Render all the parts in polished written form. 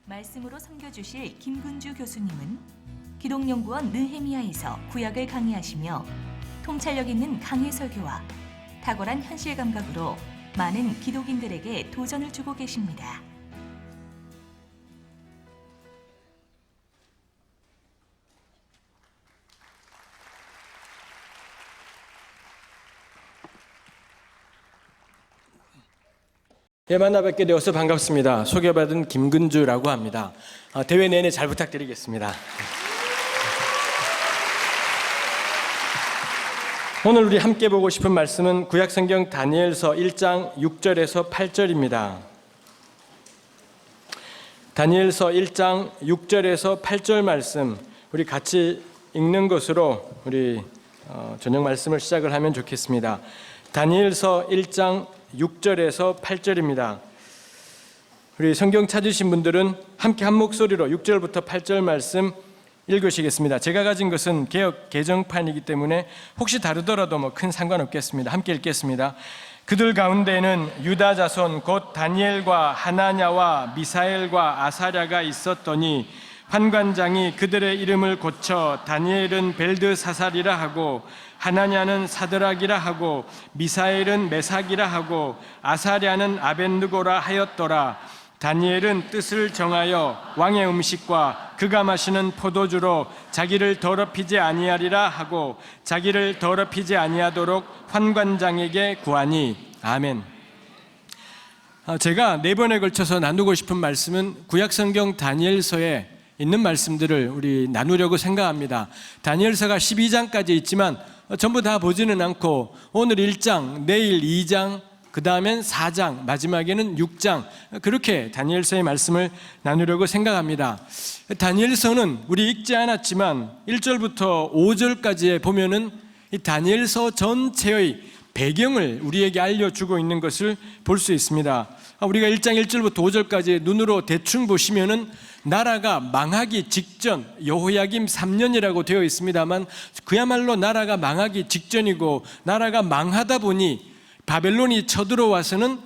말씀으로 섬겨주실 김근주 교수님은 기독연구원 느헤미야에서 구약을 강의하시며 통찰력 있는 강해 설교와 탁월한 현실 감각으로 많은 기독인들에게 도전을 주고 계십니다. 만나 뵙게 되어서 반갑습니다. 소개받은 김근주라고 합니다. 대회 내내 잘 부탁드리겠습니다. 오늘 우리 함께 보고 싶은 말씀은 구약성경 다니엘서 1장 6절에서 8절입니다. 다니엘서 1장 6절에서 8절 말씀 우리 같이 읽는 것으로 우리 저녁 말씀을 시작을 하면 좋겠습니다. 다니엘서 1장 6절에서 8절입니다. 우리 성경 찾으신 분들은 함께 한 목소리로 6절부터 8절 말씀 읽으시겠습니다. 제가 가진 것은 개역 개정판이기 때문에 혹시 다르더라도 큰 상관없겠습니다. 함께 읽겠습니다. 그들 가운데는 유다 자손 곧 다니엘과 하나냐와 미사엘과 아사랴가 있었더니 환관장이 그들의 이름을 고쳐 다니엘은 벨드사살이라 하고 하나냐는 사드락이라 하고 미사엘은 메삭이라 하고 아사랴는 아벳느고라 하였더라. 다니엘은 뜻을 정하여 왕의 음식과 그가 마시는 포도주로 자기를 더럽히지 아니하리라 하고 자기를 더럽히지 아니하도록 환관장에게 구하니. 아멘. 제가 4번에 걸쳐서 나누고 싶은 말씀은 구약성경 다니엘서에 있는 말씀들을 우리 나누려고 생각합니다. 다니엘서가 12장까지 있지만 전부 다 보지는 않고 오늘 1장, 내일 2장, 그 다음엔 4장, 마지막에는 6장, 그렇게 다니엘서의 말씀을 나누려고 생각합니다. 다니엘서는 우리 읽지 않았지만 1절부터 5절까지에 보면은 이 다니엘서 전체의 배경을 우리에게 알려주고 있는 것을 볼 수 있습니다. 우리가 1장 1절부터 5절까지 눈으로 대충 보시면은 나라가 망하기 직전, 여호야김 3년이라고 되어 있습니다만 그야말로 나라가 망하기 직전이고 나라가 망하다 보니 바벨론이 쳐들어와서는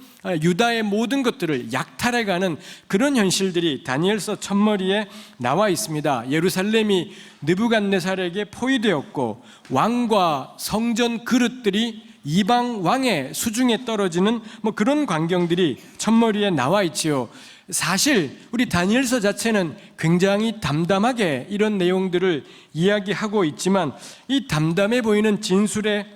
유다의 모든 것들을 약탈해가는 그런 현실들이 다니엘서 첫머리에 나와 있습니다. 예루살렘이 느부갓네살에게 포위되었고 왕과 성전 그릇들이 이방 왕의 수중에 떨어지는 그런 광경들이 첫머리에 나와 있지요. 사실 우리 다니엘서 자체는 굉장히 담담하게 이런 내용들을 이야기하고 있지만 이 담담해 보이는 진술의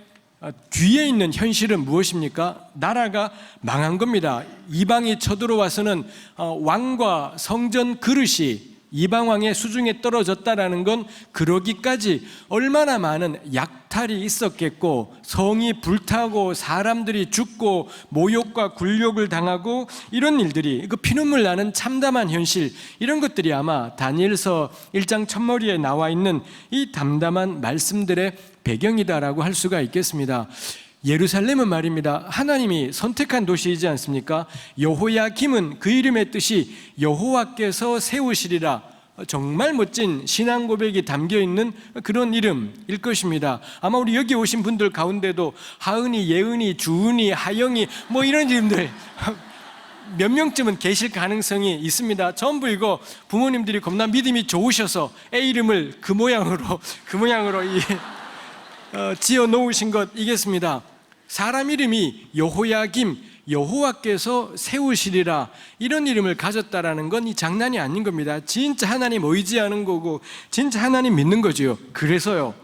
뒤에 있는 현실은 무엇입니까? 나라가 망한 겁니다. 이방이 쳐들어와서는 왕과 성전 그릇이 이방 왕의 수중에 떨어졌다라는 건 그러기까지 얼마나 많은 약탈이 있었겠고 성이 불타고 사람들이 죽고 모욕과 굴욕을 당하고 이런 일들이 피눈물 나는 참담한 현실, 이런 것들이 아마 다니엘서 1장 첫머리에 나와 있는 이 담담한 말씀들의 배경이다라고 할 수가 있겠습니다. 예루살렘은 말입니다, 하나님이 선택한 도시이지 않습니까? 여호야김은 그 이름의 뜻이 여호와께서 세우시리라. 정말 멋진 신앙 고백이 담겨있는 그런 이름일 것입니다. 아마 우리 여기 오신 분들 가운데도 하은이, 예은이, 주은이, 하영이 이런 이름들 몇 명쯤은 계실 가능성이 있습니다. 전부 이거 부모님들이 겁나 믿음이 좋으셔서 애 이름을 그 모양으로 지어 놓으신 것이겠습니다. 사람 이름이 여호야김, 여호와께서 세우시리라, 이런 이름을 가졌다라는 건 이 장난이 아닌 겁니다. 진짜 하나님 의지하는 거고 진짜 하나님 믿는 거죠. 그래서요,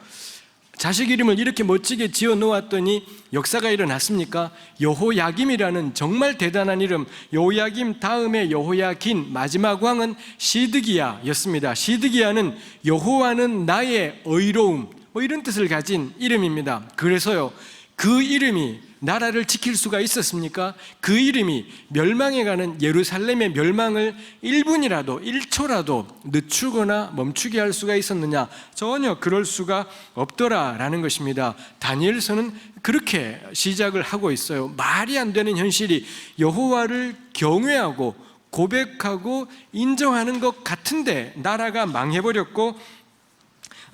자식 이름을 이렇게 멋지게 지어 놓았더니 역사가 일어났습니까? 여호야김이라는 정말 대단한 이름, 여호야김 다음에 여호야긴, 마지막 왕은 시드기야였습니다. 시드기야는 여호와는 나의 의로움, 이런 뜻을 가진 이름입니다. 그래서요, 그 이름이 나라를 지킬 수가 있었습니까? 그 이름이 멸망해가는 예루살렘의 멸망을 1분이라도 1초라도 늦추거나 멈추게 할 수가 있었느냐? 전혀 그럴 수가 없더라라는 것입니다. 다니엘서는 그렇게 시작을 하고 있어요. 말이 안 되는 현실이 여호와를 경외하고 고백하고 인정하는 것 같은데 나라가 망해버렸고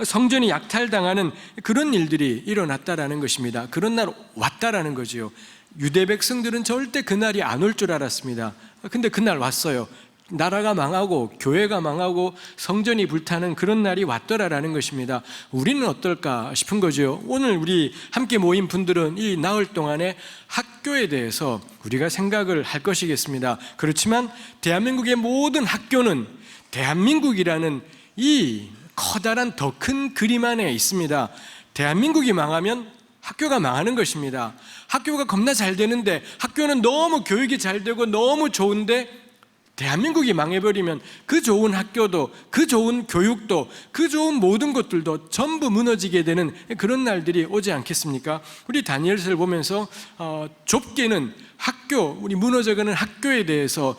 성전이 약탈당하는 그런 일들이 일어났다라는 것입니다. 그런 날 왔다라는 거지요. 유대 백성들은 절대 그날이 안 올 줄 알았습니다. 근데 그날 왔어요. 나라가 망하고 교회가 망하고 성전이 불타는 그런 날이 왔더라라는 것입니다. 우리는 어떨까 싶은 거죠. 오늘 우리 함께 모인 분들은 이 나흘 동안에 학교에 대해서 우리가 생각을 할 것이겠습니다. 그렇지만 대한민국의 모든 학교는 대한민국이라는 이 커다란 더 큰 그림 안에 있습니다. 대한민국이 망하면 학교가 망하는 것입니다. 학교가 겁나 잘 되는데, 학교는 너무 교육이 잘 되고 너무 좋은데 대한민국이 망해버리면 그 좋은 학교도, 그 좋은 교육도, 그 좋은 모든 것들도 전부 무너지게 되는 그런 날들이 오지 않겠습니까? 우리 다니엘서를 보면서 좁게는 학교, 우리 무너져가는 학교에 대해서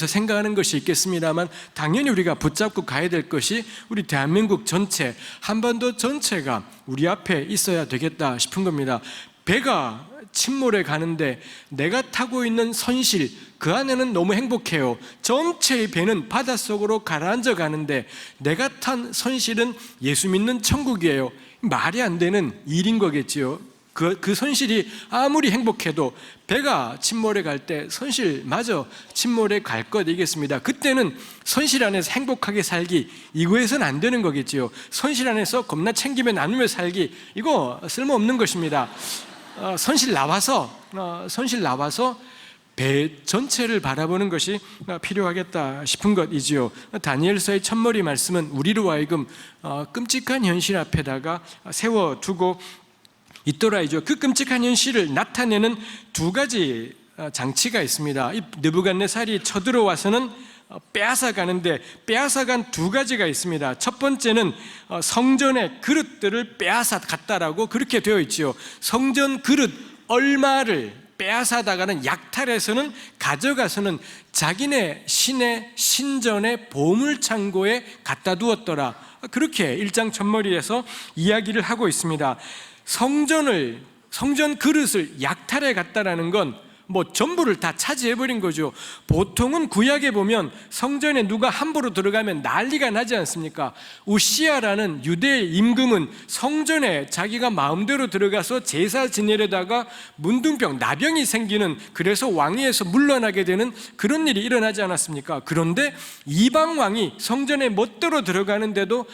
생각하는 것이 있겠습니다만, 당연히 우리가 붙잡고 가야 될 것이 우리 대한민국 전체, 한반도 전체가 우리 앞에 있어야 되겠다 싶은 겁니다. 배가 침몰에 가는데 내가 타고 있는 선실, 그 안에는 너무 행복해요. 전체의 배는 바닷속으로 가라앉아 가는데 내가 탄 선실은 예수 믿는 천국이에요. 말이 안 되는 일인 거겠지요. 그 선실이 아무리 행복해도 배가 침몰에 갈 때 선실마저 침몰에 갈 것이겠습니다. 그때는 선실 안에서 행복하게 살기, 이거에서는 안 되는 거겠지요. 선실 안에서 겁나 챙기며 나누며 살기, 이거 쓸모없는 것입니다. 선실 나와서 배 전체를 바라보는 것이 필요하겠다 싶은 것이지요. 다니엘서의 첫머리 말씀은 우리로 하여금 끔찍한 현실 앞에다가 세워두고 있더라이죠. 그 끔찍한 현실을 나타내는 두 가지 장치가 있습니다. 이 느부갓네살이 쳐들어와서는 빼앗아가는데, 빼앗아간 두 가지가 있습니다. 첫 번째는 성전의 그릇들을 빼앗아갔다라고 그렇게 되어 있지요. 성전 그릇 얼마를 빼앗아다가는 약탈해서는 가져가서는 자기네 신의 신전의 보물창고에 갖다 두었더라, 그렇게 1장 첫머리에서 이야기를 하고 있습니다. 성전 그릇을 약탈해 갔다라는 건 전부를 다 차지해버린 거죠. 보통은 구약에 보면 성전에 누가 함부로 들어가면 난리가 나지 않습니까? 우시아라는 유대의 임금은 성전에 자기가 마음대로 들어가서 제사 지내려다가 문둥병, 나병이 생기는, 그래서 왕위에서 물러나게 되는 그런 일이 일어나지 않았습니까? 그런데 이방 왕이 성전에 멋대로 들어가는데도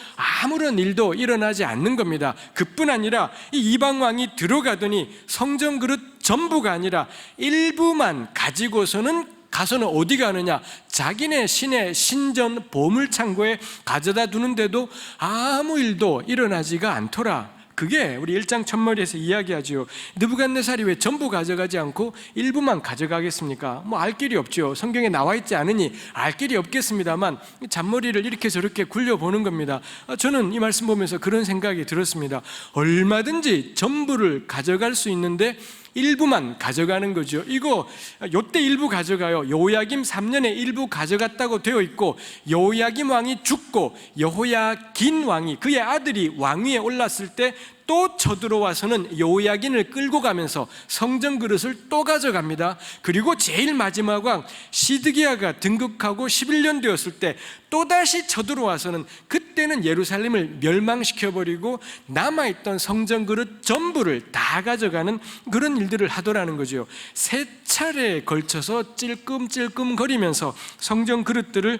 아무런 일도 일어나지 않는 겁니다. 그뿐 아니라 이 이방 왕이 들어가더니 성전 그릇 전부가 아니라 일부만 가지고서는 가서는 어디 가느냐, 자기네 신의 신전 보물창고에 가져다 두는데도 아무 일도 일어나지가 않더라. 그게 우리 1장 첫머리에서 이야기하죠. 느부갓네살이 왜 전부 가져가지 않고 일부만 가져가겠습니까? 알 길이 없죠. 성경에 나와 있지 않으니 알 길이 없겠습니다만 잔머리를 이렇게 저렇게 굴려보는 겁니다. 저는 이 말씀 보면서 그런 생각이 들었습니다. 얼마든지 전부를 가져갈 수 있는데 일부만 가져가는 거죠. 이거 요때 일부 가져가요. 여호야김 3년에 일부 가져갔다고 되어 있고, 여호야김 왕이 죽고 여호야긴 왕이, 그의 아들이 왕위에 올랐을 때 또 쳐들어와서는 여호야긴을 끌고 가면서 성전 그릇을 또 가져갑니다. 그리고 제일 마지막 왕 시드기야가 등극하고 11년 되었을 때 또다시 쳐들어와서는, 그때는 예루살렘을 멸망시켜버리고 남아있던 성전 그릇 전부를 다 가져가는 그런 일들을 하더라는 거죠. 세 차례에 걸쳐서 찔끔찔끔 거리면서 성전 그릇들을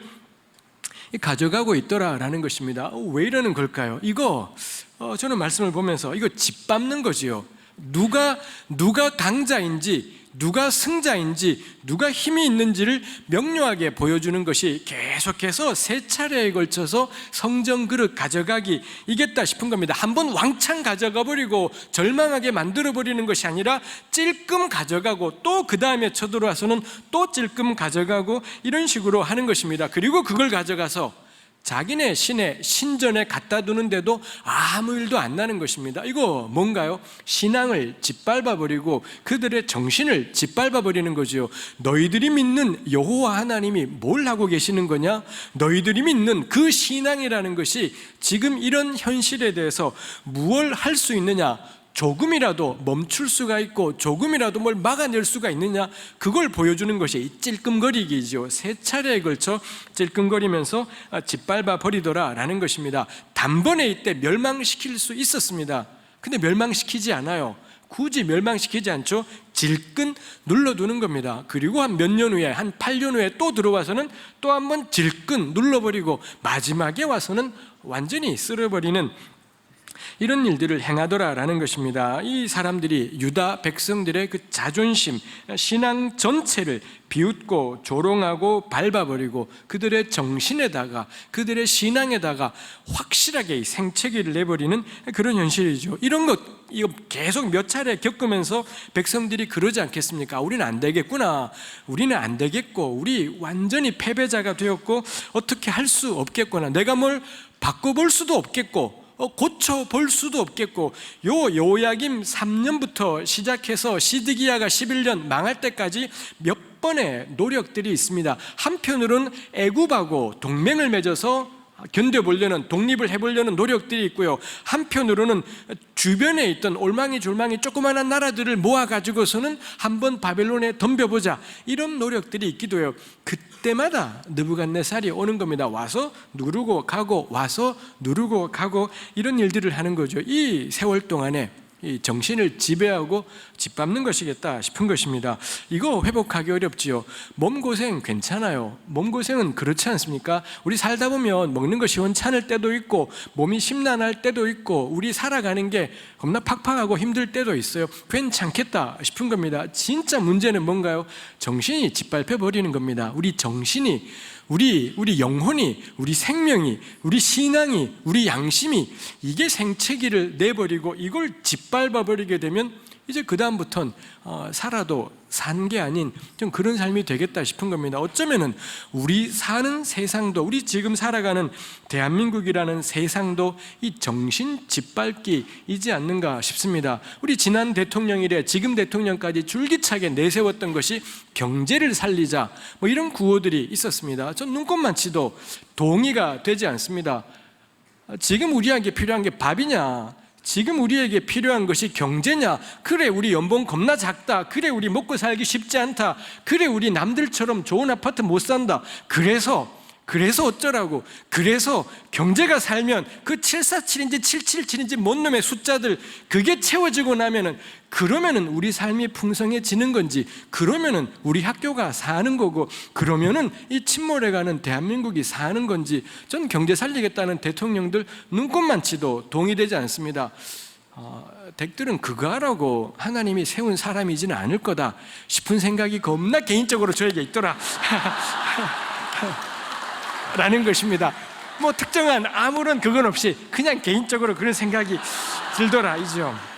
가져가고 있더라라는 것입니다. 왜 이러는 걸까요? 이거 저는 말씀을 보면서 이거 짓밟는 거지요. 누가 강자인지, 누가 승자인지, 누가 힘이 있는지를 명료하게 보여주는 것이 계속해서 세 차례에 걸쳐서 성전 그릇 가져가기 이겠다 싶은 겁니다. 한번 왕창 가져가 버리고 절망하게 만들어 버리는 것이 아니라 찔끔 가져가고, 또 그 다음에 쳐들어와서는 또 찔끔 가져가고, 이런 식으로 하는 것입니다. 그리고 그걸 가져가서 자기네 신의 신전에 갖다 두는데도 아무 일도 안 나는 것입니다. 이거 뭔가요? 신앙을 짓밟아버리고 그들의 정신을 짓밟아버리는 거지요. 너희들이 믿는 여호와 하나님이 뭘 하고 계시는 거냐? 너희들이 믿는 그 신앙이라는 것이 지금 이런 현실에 대해서 무엇을 할 수 있느냐? 조금이라도 멈출 수가 있고 조금이라도 뭘 막아낼 수가 있느냐, 그걸 보여주는 것이 찔끔거리기죠. 세 차례에 걸쳐 찔끔거리면서 짓밟아 버리더라라는 것입니다. 단번에 이때 멸망시킬 수 있었습니다. 근데 멸망시키지 않아요. 굳이 멸망시키지 않죠. 질끈 눌러두는 겁니다. 그리고 한 몇 년 후에, 한 8년 후에 또 들어와서는 또 한번 질끈 눌러버리고 마지막에 와서는 완전히 쓸어버리는 이런 일들을 행하더라라는 것입니다. 이 사람들이 유다 백성들의 그 자존심, 신앙 전체를 비웃고 조롱하고 밟아버리고 그들의 정신에다가 그들의 신앙에다가 확실하게 생채기를 내버리는 그런 현실이죠. 이런 것 이거 계속 몇 차례 겪으면서 백성들이 그러지 않겠습니까? 우리는 안 되겠구나. 우리는 안 되겠고 우리 완전히 패배자가 되었고 어떻게 할 수 없겠구나. 내가 뭘 바꿔볼 수도 없겠고 고쳐볼 수도 없겠고 요야김 3년부터 시작해서 시드기야가 11년 망할 때까지 몇 번의 노력들이 있습니다. 한편으로는 애굽하고 동맹을 맺어서 견뎌보려는, 독립을 해보려는 노력들이 있고요. 한편으로는 주변에 있던 올망이 조그마한 나라들을 모아가지고서는 한번 바벨론에 덤벼보자, 이런 노력들이 있기도 해요. 그때마다 느부갓네살이 오는 겁니다. 와서 누르고 가고 와서 누르고 가고 이런 일들을 하는 거죠. 이 세월 동안에 이 정신을 지배하고 짓밟는 것이겠다 싶은 것입니다. 이거 회복하기 어렵지요. 몸고생 괜찮아요. 몸고생은 그렇지 않습니까? 우리 살다 보면 먹는 거 시원찮을 때도 있고 몸이 심란할 때도 있고 우리 살아가는 게 겁나 팍팍하고 힘들 때도 있어요. 괜찮겠다 싶은 겁니다. 진짜 문제는 뭔가요? 정신이 짓밟혀 버리는 겁니다. 우리 정신이, 우리 영혼이, 우리 생명이, 우리 신앙이, 우리 양심이 이게 생채기를 내버리고 이걸 짓밟아 버리게 되면 이제 그 다음부터는 살아도 산 게 아닌 좀 그런 삶이 되겠다 싶은 겁니다. 어쩌면은 우리 사는 세상도, 우리 지금 살아가는 대한민국이라는 세상도 이 정신 짓밟기이지 않는가 싶습니다. 우리 지난 대통령 이래 지금 대통령까지 줄기차게 내세웠던 것이 경제를 살리자 뭐 이런 구호들이 있었습니다. 전 눈꼽만 치도 동의가 되지 않습니다. 지금 우리에게 필요한 게 밥이냐? 지금 우리에게 필요한 것이 경제냐? 그래 우리 연봉 겁나 작다. 그래 우리 먹고 살기 쉽지 않다. 그래 우리 남들처럼 좋은 아파트 못 산다. 그래서 어쩌라고? 그래서 경제가 살면 그 747인지 777인지 뭔 놈의 숫자들 그게 채워지고 나면은 그러면은 우리 삶이 풍성해지는 건지, 그러면은 우리 학교가 사는 거고, 그러면은 이 침몰해가는 대한민국이 사는 건지, 전 경제 살리겠다는 대통령들 눈꼽만 치도 동의되지 않습니다. 댁들은 그거 하라고 하나님이 세운 사람이지는 않을 거다 싶은 생각이 겁나 개인적으로 저에게 있더라 라는 것입니다. 뭐 특정한 아무런 그건 없이 그냥 개인적으로 그런 생각이 들더라이죠.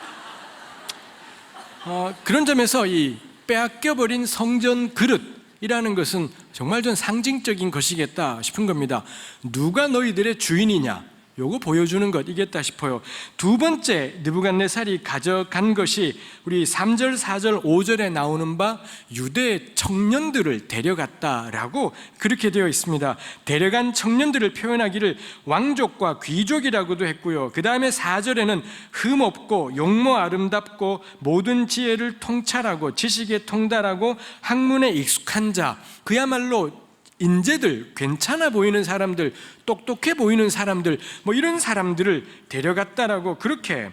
그런 점에서 이 빼앗겨버린 성전 그릇이라는 것은 정말 좀 상징적인 것이겠다 싶은 겁니다. 누가 너희들의 주인이냐? 요거 보여주는 것이겠다 싶어요. 두 번째 느부갓네살이 가져간 것이 우리 3절, 4절, 5절에 나오는 바 유대의 청년들을 데려갔다라고 그렇게 되어 있습니다. 데려간 청년들을 표현하기를 왕족과 귀족이라고도 했고요. 그 다음에 4절에는 흠없고 용모 아름답고 모든 지혜를 통찰하고 지식에 통달하고 학문에 익숙한 자, 그야말로 인재들, 괜찮아 보이는 사람들, 똑똑해 보이는 사람들, 뭐 이런 사람들을 데려갔다라고 그렇게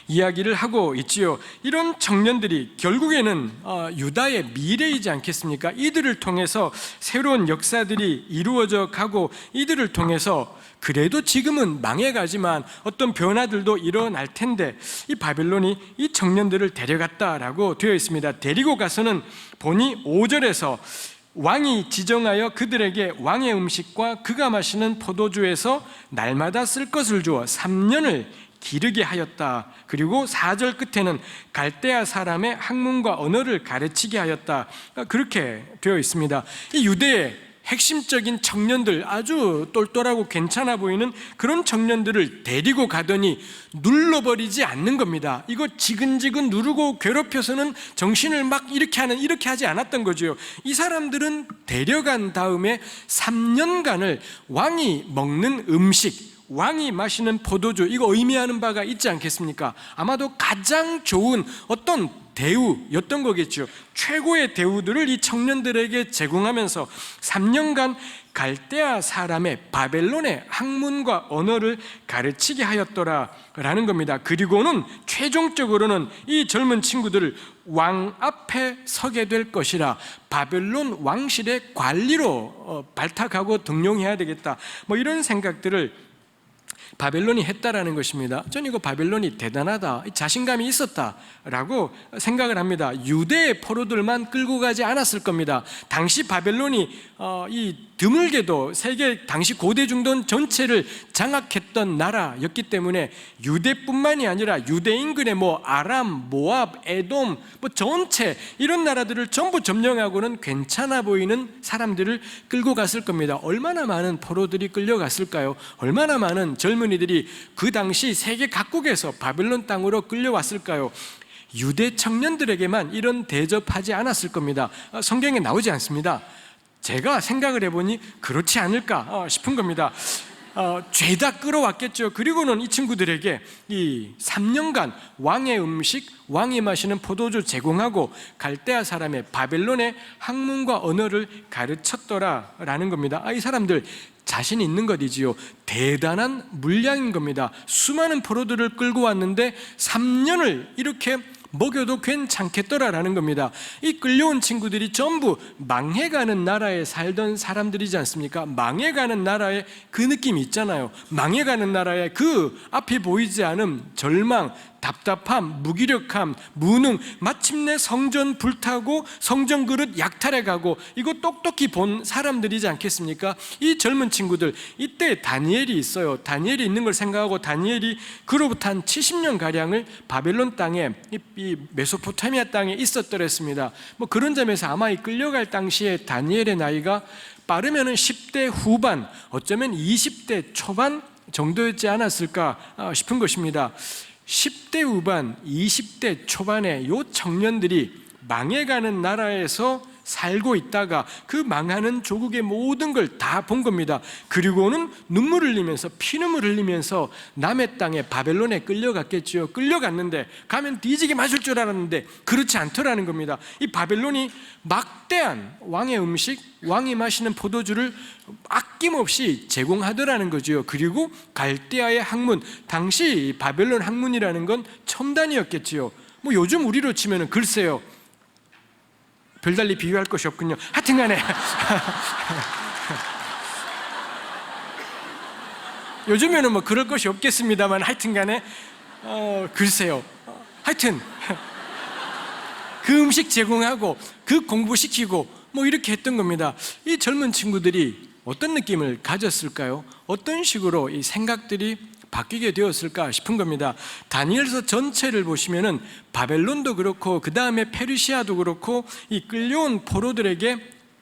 이야기를 하고 있지요. 이런 청년들이 결국에는 유다의 미래이지 않겠습니까? 이들을 통해서 새로운 역사들이 이루어져 가고 이들을 통해서 그래도 지금은 망해가지만 어떤 변화들도 일어날 텐데 이 바벨론이 이 청년들을 데려갔다라고 되어 있습니다. 데리고 가서는 보니 5절에서 왕이 지정하여 그들에게 왕의 음식과 그가 마시는 포도주에서 날마다 쓸 것을 주어 3년을 기르게 하였다. 그리고 4절 끝에는 갈대아 사람의 학문과 언어를 가르치게 하였다. 그렇게 되어 있습니다. 이 유대의 핵심적인 청년들, 아주 똘똘하고 괜찮아 보이는 그런 청년들을 데리고 가더니 눌러버리지 않는 겁니다. 이거 지근지근 누르고 괴롭혀서는 정신을 막 이렇게 하지 않았던 거죠. 이 사람들은 데려간 다음에 3년간을 왕이 먹는 음식, 왕이 마시는 포도주, 이거 의미하는 바가 있지 않겠습니까? 아마도 가장 좋은 어떤 대우였던 거겠죠. 최고의 대우들을 이 청년들에게 제공하면서 3년간 갈대아 사람의 바벨론의 학문과 언어를 가르치게 하였더라라는 겁니다. 그리고는 최종적으로는 이 젊은 친구들을 왕 앞에 서게 될 것이라, 바벨론 왕실의 관리로 발탁하고 등용해야 되겠다, 뭐 이런 생각들을 바벨론이 했다라는 것입니다. 저는 이거 바벨론이 대단하다, 자신감이 있었다라고 생각을 합니다. 유대의 포로들만 끌고 가지 않았을 겁니다. 당시 바벨론이 이 드물게도 세계 당시 고대 중동 전체를 장악했던 나라였기 때문에 유대뿐만이 아니라 유대 인근의 아람, 모압, 에돔 전체 이런 나라들을 전부 점령하고는 괜찮아 보이는 사람들을 끌고 갔을 겁니다. 얼마나 많은 포로들이 끌려갔을까요? 얼마나 많은 젊은이들이 그 당시 세계 각국에서 바벨론 땅으로 끌려왔을까요? 유대 청년들에게만 이런 대접하지 않았을 겁니다. 성경에 나오지 않습니다. 제가 생각을 해보니 그렇지 않을까 싶은 겁니다. 죄다 끌어왔겠죠. 그리고는 이 친구들에게 이 3년간 왕의 음식, 왕이 마시는 포도주 제공하고 갈대아 사람의 바벨론의 학문과 언어를 가르쳤더라라는 겁니다. 이 사람들 자신 있는 것이지요. 대단한 물량인 겁니다. 수많은 포로들을 끌고 왔는데 3년을 이렇게 먹여도 괜찮겠더라라는 겁니다. 이 끌려온 친구들이 전부 망해가는 나라에 살던 사람들이지 않습니까? 망해가는 나라의 그 느낌이 있잖아요. 망해가는 나라의 그 앞이 보이지 않음, 절망, 답답함, 무기력함, 무능, 마침내 성전 불타고 성전 그릇 약탈해 가고, 이거 똑똑히 본 사람들이지 않겠습니까? 이 젊은 친구들, 이때 다니엘이 있어요. 다니엘이 있는 걸 생각하고 다니엘이 그로부터 한 70년가량을 바벨론 땅에, 이 메소포타미아 땅에 있었더랬습니다. 그런 점에서 아마 이 끌려갈 당시에 다니엘의 나이가 빠르면 10대 후반, 어쩌면 20대 초반 정도였지 않았을까 싶은 것입니다. 10대 후반, 20대 초반에 요 청년들이 망해가는 나라에서 살고 있다가 그 망하는 조국의 모든 걸 다 본 겁니다. 그리고는 눈물을 흘리면서, 피눈물 흘리면서 남의 땅에 바벨론에 끌려갔겠죠. 끌려갔는데 가면 뒤지게 맞을 줄 알았는데 그렇지 않더라는 겁니다. 이 바벨론이 막대한 왕의 음식, 왕이 마시는 포도주를 아낌없이 제공하더라는 거죠. 그리고 갈대아의 학문, 당시 바벨론 학문이라는 건 첨단이었겠지요. 요즘 우리로 치면은 글쎄요, 별달리 비교할 것이 없군요. 하여튼간에 요즘에는 그럴 것이 없겠습니다만, 하여튼간에 글쎄요, 하여튼 그 음식 제공하고 그 공부시키고 이렇게 했던 겁니다. 이 젊은 친구들이 어떤 느낌을 가졌을까요? 어떤 식으로 이 생각들이 바뀌게 되었을까 싶은 겁니다. 다니엘서 전체를 보시면은 바벨론도 그렇고 그 다음에 페르시아도 그렇고 이 끌려온 포로들에게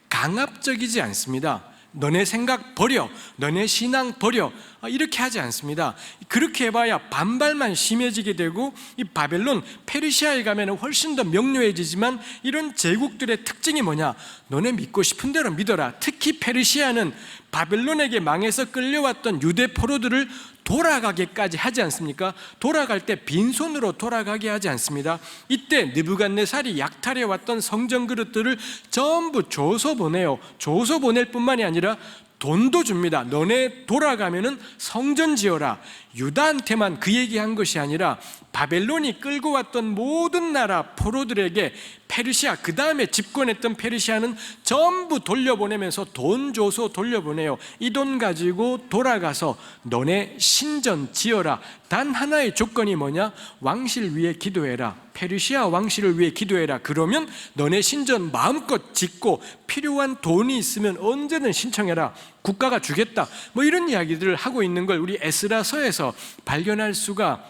강압적이지 않습니다. 너네 생각 버려, 너네 신앙 버려, 이렇게 하지 않습니다. 그렇게 해봐야 반발만 심해지게 되고, 이 바벨론, 페르시아에 가면 훨씬 더 명료해지지만, 이런 제국들의 특징이 뭐냐? 너네 믿고 싶은 대로 믿어라. 특히 페르시아는 바벨론에게 망해서 끌려왔던 유대 포로들을 돌아가게까지 하지 않습니까? 돌아갈 때 빈손으로 돌아가게 하지 않습니다. 이때 느부갓네살이 약탈해 왔던 성전 그릇들을 전부 줘서 보내요. 줘서 보낼 뿐만이 아니라 돈도 줍니다. 너네 돌아가면은 성전 지어라. 유다한테만 그 얘기한 것이 아니라 바벨론이 끌고 왔던 모든 나라 포로들에게 페르시아, 그 다음에 집권했던 페르시아는 전부 돌려보내면서 돈 줘서 돌려보내요. 이 돈 가지고 돌아가서 너네 신전 지어라. 단 하나의 조건이 뭐냐? 왕실 위에 기도해라. 페르시아 왕실을 위해 기도해라. 그러면 너네 신전 마음껏 짓고 필요한 돈이 있으면 언제든 신청해라. 국가가 주겠다. 이런 이야기들을 하고 있는 걸 우리 에스라서에서 발견할 수가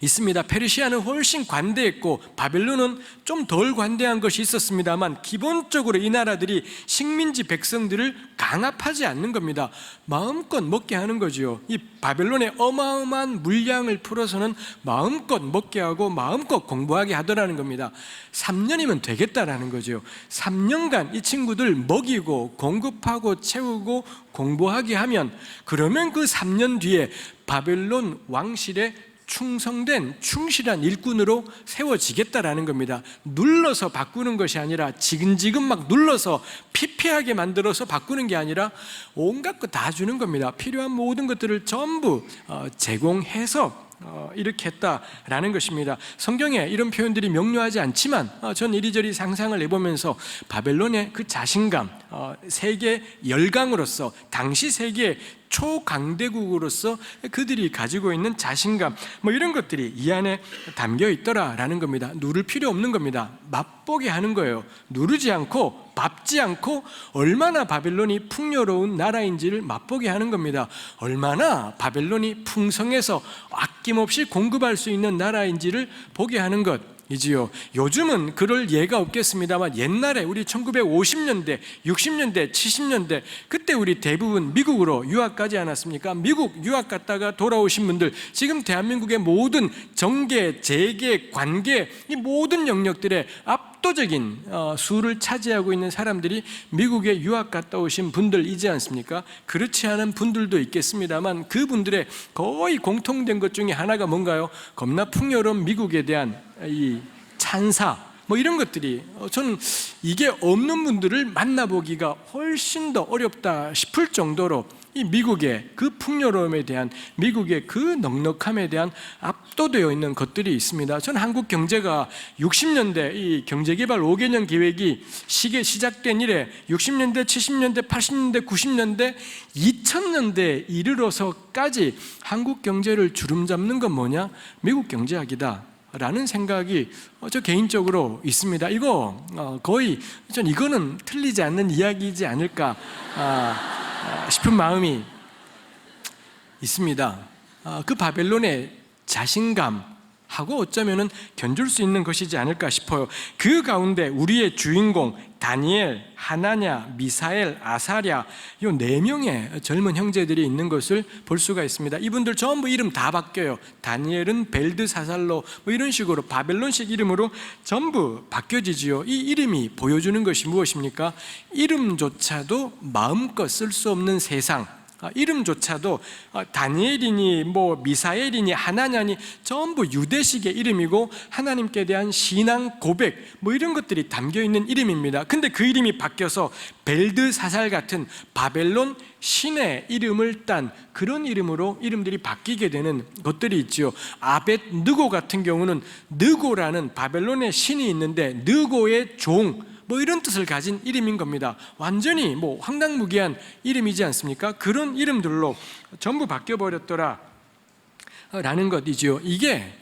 있습니다. 페르시아는 훨씬 관대했고 바벨론은 좀 덜 관대한 것이 있었습니다만 기본적으로 이 나라들이 식민지 백성들을 강압하지 않는 겁니다. 마음껏 먹게 하는 거지요. 이 바벨론의 어마어마한 물량을 풀어서는 마음껏 먹게 하고 마음껏 공부하게 하더라는 겁니다. 3년이면 되겠다라는 거죠. 3년간 이 친구들 먹이고 공급하고 채우고 공부하게 하면, 그러면 그 3년 뒤에 바벨론 왕실의 충성된 충실한 일꾼으로 세워지겠다라는 겁니다. 눌러서 바꾸는 것이 아니라, 지근지근 막 눌러서 피폐하게 만들어서 바꾸는 게 아니라 온갖 거 다 주는 겁니다. 필요한 모든 것들을 전부 제공해서 이렇게 했다라는 것입니다. 성경에 이런 표현들이 명료하지 않지만 전 이리저리 상상을 해보면서 바벨론의 그 자신감, 세계 열강으로서, 당시 세계 초강대국으로서 그들이 가지고 있는 자신감, 이런 것들이 이 안에 담겨 있더라라는 겁니다. 누를 필요 없는 겁니다. 맛보게 하는 거예요. 누르지 않고 밟지 않고 얼마나 바벨론이 풍요로운 나라인지를 맛보게 하는 겁니다. 얼마나 바벨론이 풍성해서 아낌없이 공급할 수 있는 나라인지를 보게 하는 것 이지요. 요즘은 그럴 예가 없겠습니다만 옛날에 우리 1950년대, 60년대, 70년대 그때 우리 대부분 미국으로 유학 가지 않았습니까? 미국 유학 갔다가 돌아오신 분들, 지금 대한민국의 모든 정계, 재계, 관계, 이 모든 영역들의 압도적인 수를 차지하고 있는 사람들이 미국에 유학 갔다 오신 분들이지 않습니까? 그렇지 않은 분들도 있겠습니다만 그분들의 거의 공통된 것 중에 하나가 뭔가요? 겁나 풍요로운 미국에 대한 이 찬사, 이런 것들이, 저는 이게 없는 분들을 만나보기가 훨씬 더 어렵다 싶을 정도로 이 미국의 그 풍요로움에 대한, 미국의 그 넉넉함에 대한 압도되어 있는 것들이 있습니다. 저는 한국 경제가 60년대 이 경제개발 5개년 계획이 시작된 이래 60년대, 70년대, 80년대, 90년대, 2000년대에 이르러서까지 한국 경제를 주름잡는 건 뭐냐? 미국 경제학이다 라는 생각이 저 개인적으로 있습니다. 이거 거의 전 이거는 틀리지 않는 이야기이지 않을까 싶은 마음이 있습니다. 그 바벨론의 자신감하고 어쩌면은 견줄 수 있는 것이지 않을까 싶어요. 그 가운데 우리의 주인공 다니엘, 하나냐, 미사엘, 아사랴, 이 4명의 젊은 형제들이 있는 것을 볼 수가 있습니다. 이분들 전부 이름 다 바뀌어요. 다니엘은 벨드사살로 이런 식으로 바벨론식 이름으로 전부 바뀌어지지요. 이 이름이 보여주는 것이 무엇입니까? 이름조차도 마음껏 쓸 수 없는 세상, 이름조차도 다니엘이니 미사엘이니 하나냐니 전부 유대식의 이름이고 하나님께 대한 신앙 고백 이런 것들이 담겨있는 이름입니다. 근데 그 이름이 바뀌어서 벨드사살 같은 바벨론 신의 이름을 딴 그런 이름으로 이름들이 바뀌게 되는 것들이 있죠. 아벳느고 같은 경우는 느고라는 바벨론의 신이 있는데 느고의 종 이런 뜻을 가진 이름인 겁니다. 완전히 황당무계한 이름이지 않습니까? 그런 이름들로 전부 바뀌어버렸더라 라는 것이죠. 이게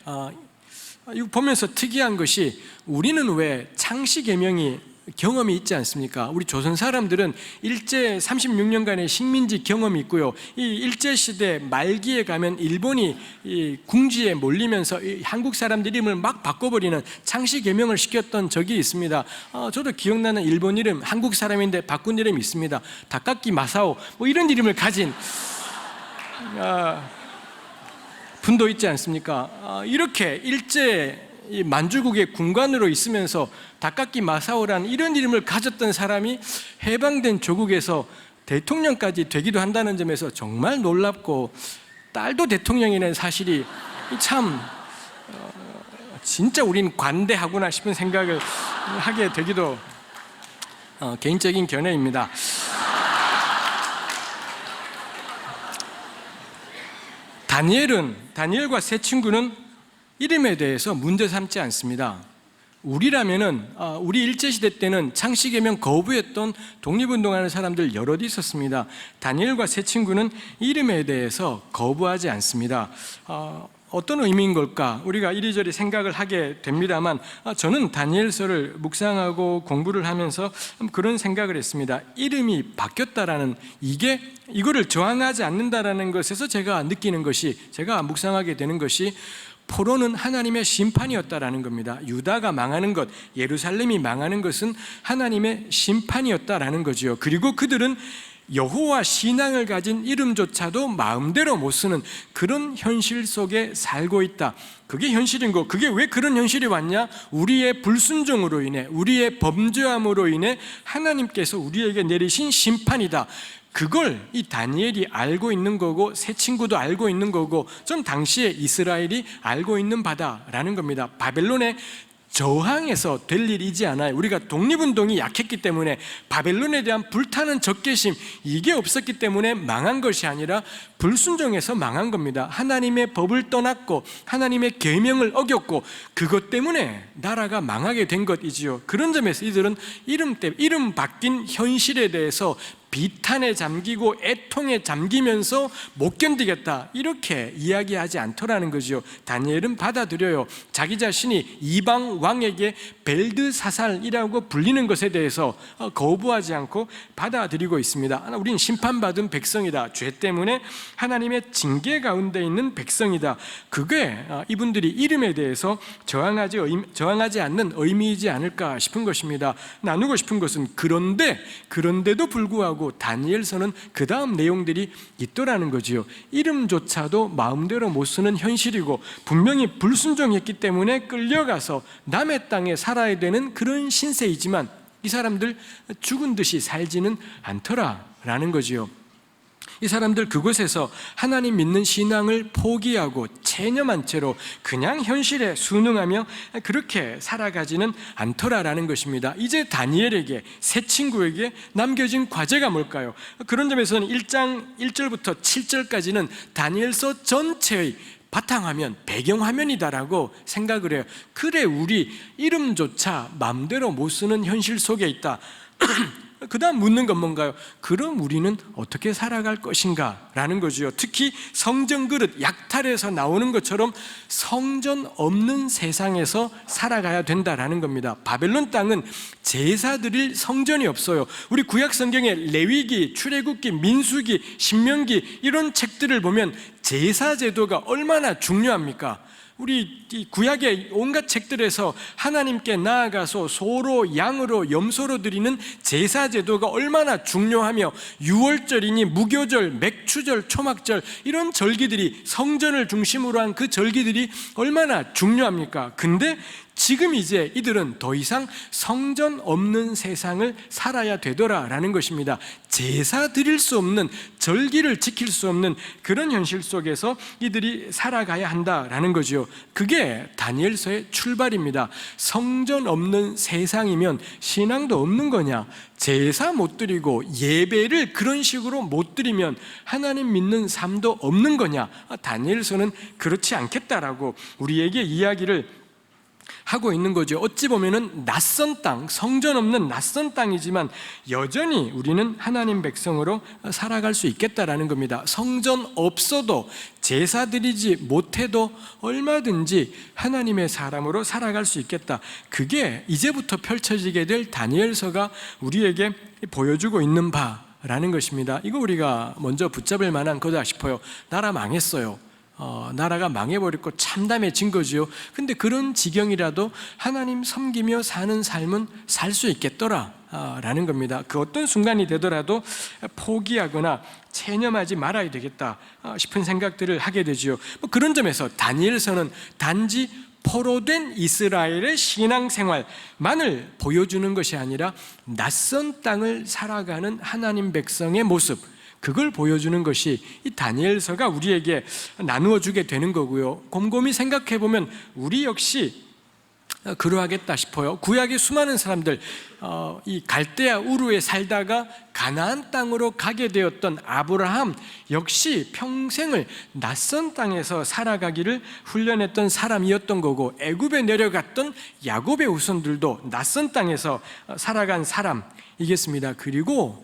이거 보면서 특이한 것이, 우리는 왜 창시계명이 경험이 있지 않습니까? 우리 조선 사람들은 일제 36년간의 식민지 경험이 있고요. 이 일제시대 말기에 가면 일본이 이 궁지에 몰리면서 이 한국 사람들 이름을 막 바꿔버리는 창시개명을 시켰던 적이 있습니다. 저도 기억나는 일본 이름, 한국 사람인데 바꾼 이름이 있습니다. 다카키 마사오 이런 이름을 가진 분도 있지 않습니까? 이렇게 일제 이 만주국의 군관으로 있으면서 다카키 마사오라는 이런 이름을 가졌던 사람이 해방된 조국에서 대통령까지 되기도 한다는 점에서 정말 놀랍고, 딸도 대통령이라는 사실이 참 진짜 우린 관대하구나 싶은 생각을 하게 되기도 개인적인 견해입니다. 다니엘과 세 친구는 이름에 대해서 문제 삼지 않습니다. 우리라면은 우리 일제시대 때는 창시개명 거부했던 독립운동하는 사람들 여럿 있었습니다. 다니엘과 세 친구는 이름에 대해서 거부하지 않습니다. 어떤 의미인 걸까? 우리가 이리저리 생각을 하게 됩니다만 저는 다니엘서를 묵상하고 공부를 하면서 그런 생각을 했습니다. 이름이 바뀌었다라는 이거를 저항하지 않는다라는 것에서 제가 느끼는 것이, 제가 묵상하게 되는 것이, 포로는 하나님의 심판이었다라는 겁니다. 유다가 망하는 것, 예루살렘이 망하는 것은 하나님의 심판이었다라는 거죠. 그리고 그들은 여호와 신앙을 가진 이름조차도 마음대로 못 쓰는 그런 현실 속에 살고 있다. 그게 현실인 거. 그게 왜 그런 현실이 왔냐? 우리의 불순종으로 인해, 우리의 범죄함으로 인해 하나님께서 우리에게 내리신 심판이다. 그걸 이 다니엘이 알고 있는 거고, 새 친구도 알고 있는 거고, 좀 당시에 이스라엘이 알고 있는 바다라는 겁니다. 바벨론의 저항해서 될 일이지 않아요. 우리가 독립운동이 약했기 때문에, 바벨론에 대한 불타는 적개심, 이게 없었기 때문에 망한 것이 아니라 불순종해서 망한 겁니다. 하나님의 법을 떠났고 하나님의 계명을 어겼고, 그것 때문에 나라가 망하게 된 것이지요. 그런 점에서 이들은 이름 바뀐 현실에 대해서 비탄에 잠기고 애통에 잠기면서 못 견디겠다, 이렇게 이야기하지 않더라는 거죠. 다니엘은 받아들여요. 자기 자신이 이방 왕에게 벨드사살이라고 불리는 것에 대해서 거부하지 않고 받아들이고 있습니다. 우린 심판받은 백성이다. 죄 때문에 하나님의 징계 가운데 있는 백성이다. 그게 이분들이 이름에 대해서 저항하지 않는 의미이지 않을까 싶은 것입니다. 나누고 싶은 것은, 그런데도 불구하고 다니엘서는 그 다음 내용들이 있더라는 거지요. 이름조차도 마음대로 못 쓰는 현실이고, 분명히 불순종했기 때문에 끌려가서 남의 땅에 살아야 되는 그런 신세이지만 이 사람들 죽은 듯이 살지는 않더라라는 거지요. 이 사람들 그곳에서 하나님 믿는 신앙을 포기하고 체념한 채로 그냥 현실에 순응하며 그렇게 살아가지는 않더라라는 것입니다. 이제 다니엘에게, 새 친구에게 남겨진 과제가 뭘까요? 그런 점에서는 1장 1절부터 7절까지는 다니엘서 전체의 바탕화면, 배경화면이다라고 생각을 해요. 그래, 우리 이름조차 마음대로 못 쓰는 현실 속에 있다. 그 다음 묻는 건 뭔가요? 그럼 우리는 어떻게 살아갈 것인가? 라는 거죠. 특히 성전 그릇, 약탈에서 나오는 것처럼 성전 없는 세상에서 살아가야 된다라는 겁니다. 바벨론 땅은 제사 드릴 성전이 없어요. 우리 구약 성경에 레위기, 출애굽기, 민수기, 신명기 이런 책들을 보면 제사 제도가 얼마나 중요합니까? 우리 구약의 온갖 책들에서 하나님께 나아가서 소로, 양으로, 염소로 드리는 제사 제도가 얼마나 중요하며, 유월절이니 무교절, 맥추절, 초막절 이런 절기들이, 성전을 중심으로 한 그 절기들이 얼마나 중요합니까? 근데 지금 이제 이들은 더 이상 성전 없는 세상을 살아야 되더라라는 것입니다. 제사 드릴 수 없는, 절기를 지킬 수 없는 그런 현실 속에서 이들이 살아가야 한다라는 거죠. 그게 다니엘서의 출발입니다. 성전 없는 세상이면 신앙도 없는 거냐? 제사 못 드리고 예배를 그런 식으로 못 드리면 하나님 믿는 삶도 없는 거냐? 다니엘서는 그렇지 않겠다라고 우리에게 이야기를 하고 있는 거죠. 어찌 보면은 낯선 땅, 성전 없는 낯선 땅이지만 여전히 우리는 하나님 백성으로 살아갈 수 있겠다라는 겁니다. 성전 없어도, 제사 드리지 못해도 얼마든지 하나님의 사람으로 살아갈 수 있겠다. 그게 이제부터 펼쳐지게 될 다니엘서가 우리에게 보여주고 있는 바라는 것입니다. 이거 우리가 먼저 붙잡을 만한 거다 싶어요. 나라 망했어요. 나라가 망해버렸고 참담해진 거지요. 근데 그런 지경이라도 하나님 섬기며 사는 삶은 살 수 있겠더라 라는 겁니다. 그 어떤 순간이 되더라도 포기하거나 체념하지 말아야 되겠다 싶은 생각들을 하게 되지요. 그런 점에서 다니엘서는 단지 포로된 이스라엘의 신앙생활만을 보여주는 것이 아니라 낯선 땅을 살아가는 하나님 백성의 모습, 그걸 보여주는 것이 이 다니엘서가 우리에게 나누어 주게 되는 거고요. 곰곰이 생각해 보면 우리 역시 그러하겠다 싶어요. 구약의 수많은 사람들, 이 갈대아 우르에 살다가 가나안 땅으로 가게 되었던 아브라함 역시 평생을 낯선 땅에서 살아가기를 훈련했던 사람이었던 거고, 애굽에 내려갔던 야곱의 후손들도 낯선 땅에서 살아간 사람이겠습니다. 그리고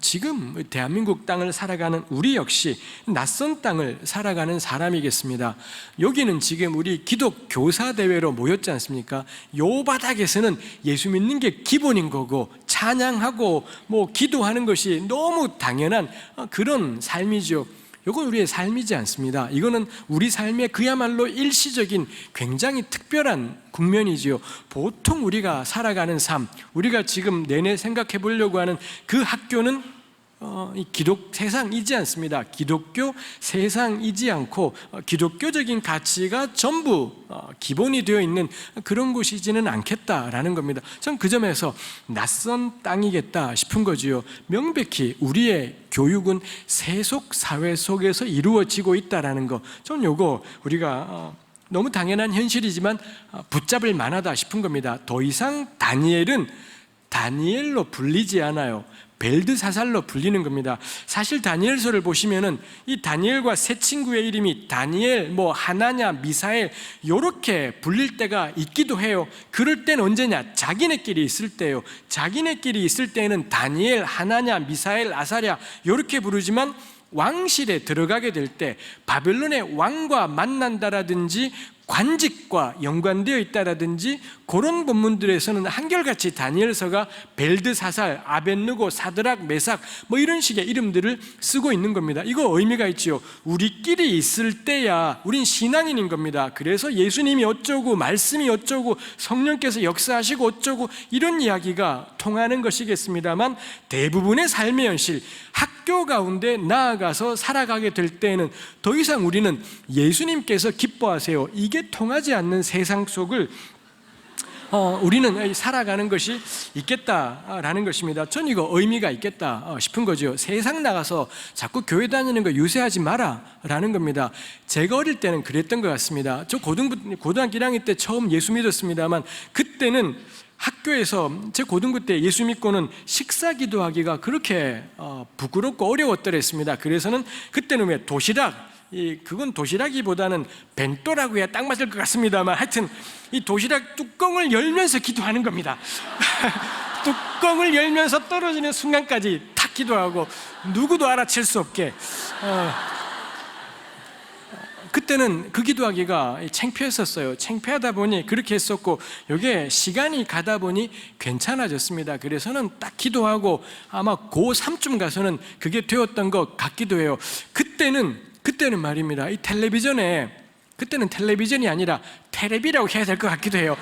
지금 대한민국 땅을 살아가는 우리 역시 낯선 땅을 살아가는 사람이겠습니다. 여기는 지금 우리 기독교사 대회로 모였지 않습니까? 요 바닥에서는 예수 믿는 게 기본인 거고, 찬양하고 기도하는 것이 너무 당연한 그런 삶이죠. 이건 우리의 삶이지 않습니다. 이거는 우리 삶의 그야말로 일시적인 굉장히 특별한 국면이지요. 보통 우리가 살아가는 삶, 우리가 지금 내내 생각해 보려고 하는 그 학교는 이 세상이지 않습니다. 기독교 세상이지 않고 기독교적인 가치가 전부 기본이 되어 있는 그런 곳이지는 않겠다라는 겁니다. 전 그 점에서 낯선 땅이겠다 싶은 거지요. 명백히 우리의 교육은 세속 사회 속에서 이루어지고 있다라는 거, 전 요거 우리가 너무 당연한 현실이지만 붙잡을 만하다 싶은 겁니다. 더 이상 다니엘은 다니엘로 불리지 않아요. 벨드사살로 불리는 겁니다. 사실 다니엘서를 보시면은 이 다니엘과 세 친구의 이름이 다니엘, 하나냐, 미사엘 이렇게 불릴 때가 있기도 해요. 그럴 때는 언제냐? 자기네끼리 있을 때요. 자기네끼리 있을 때는 다니엘, 하나냐, 미사엘, 아사랴 이렇게 부르지만 왕실에 들어가게 될 때 바벨론의 왕과 만난다라든지 관직과 연관되어 있다라든지 그런 본문들에서는 한결같이 다니엘서가 벨드사살, 아벳느고, 사드락, 메삭 이런 식의 이름들을 쓰고 있는 겁니다. 이거 의미가 있지요. 우리끼리 있을 때야 우린 신앙인인 겁니다. 그래서 예수님이 어쩌고 말씀이 어쩌고 성령께서 역사하시고 어쩌고 이런 이야기가 통하는 것이겠습니다만, 대부분의 삶의 현실, 학교 가운데 나아가서 살아가게 될 때에는 더 이상 우리는 예수님께서 기뻐하세요, 이게 통하지 않는 세상 속을 우리는 살아가는 것이 있겠다라는 것입니다. 전 이거 의미가 있겠다 싶은 거죠. 세상 나가서 자꾸 교회 다니는 거 유세하지 마라라는 겁니다. 제가 어릴 때는 그랬던 것 같습니다. 저 고등학교 1학년 때 처음 예수 믿었습니다만, 그때는 학교에서 제 고등부 때 예수 믿고는 식사 기도하기가 그렇게 부끄럽고 어려웠더랬습니다. 그래서는 그때는 왜 그건 도시락이보다는 벤또라고 해야 딱 맞을 것 같습니다만, 하여튼 이 도시락 뚜껑을 열면서 기도하는 겁니다. 뚜껑을 열면서 떨어지는 순간까지 탁 기도하고 누구도 알아챌 수 없게. 그때는 그 기도하기가 창피했었어요. 창피하다 보니 그렇게 했었고, 이게 시간이 가다 보니 괜찮아졌습니다. 그래서는 딱 기도하고 아마 고3쯤 가서는 그게 되었던 것 같기도 해요. 그때는 말입니다, 이 그때는 텔레비전이 아니라 테레비라고 해야 될 것 같기도 해요.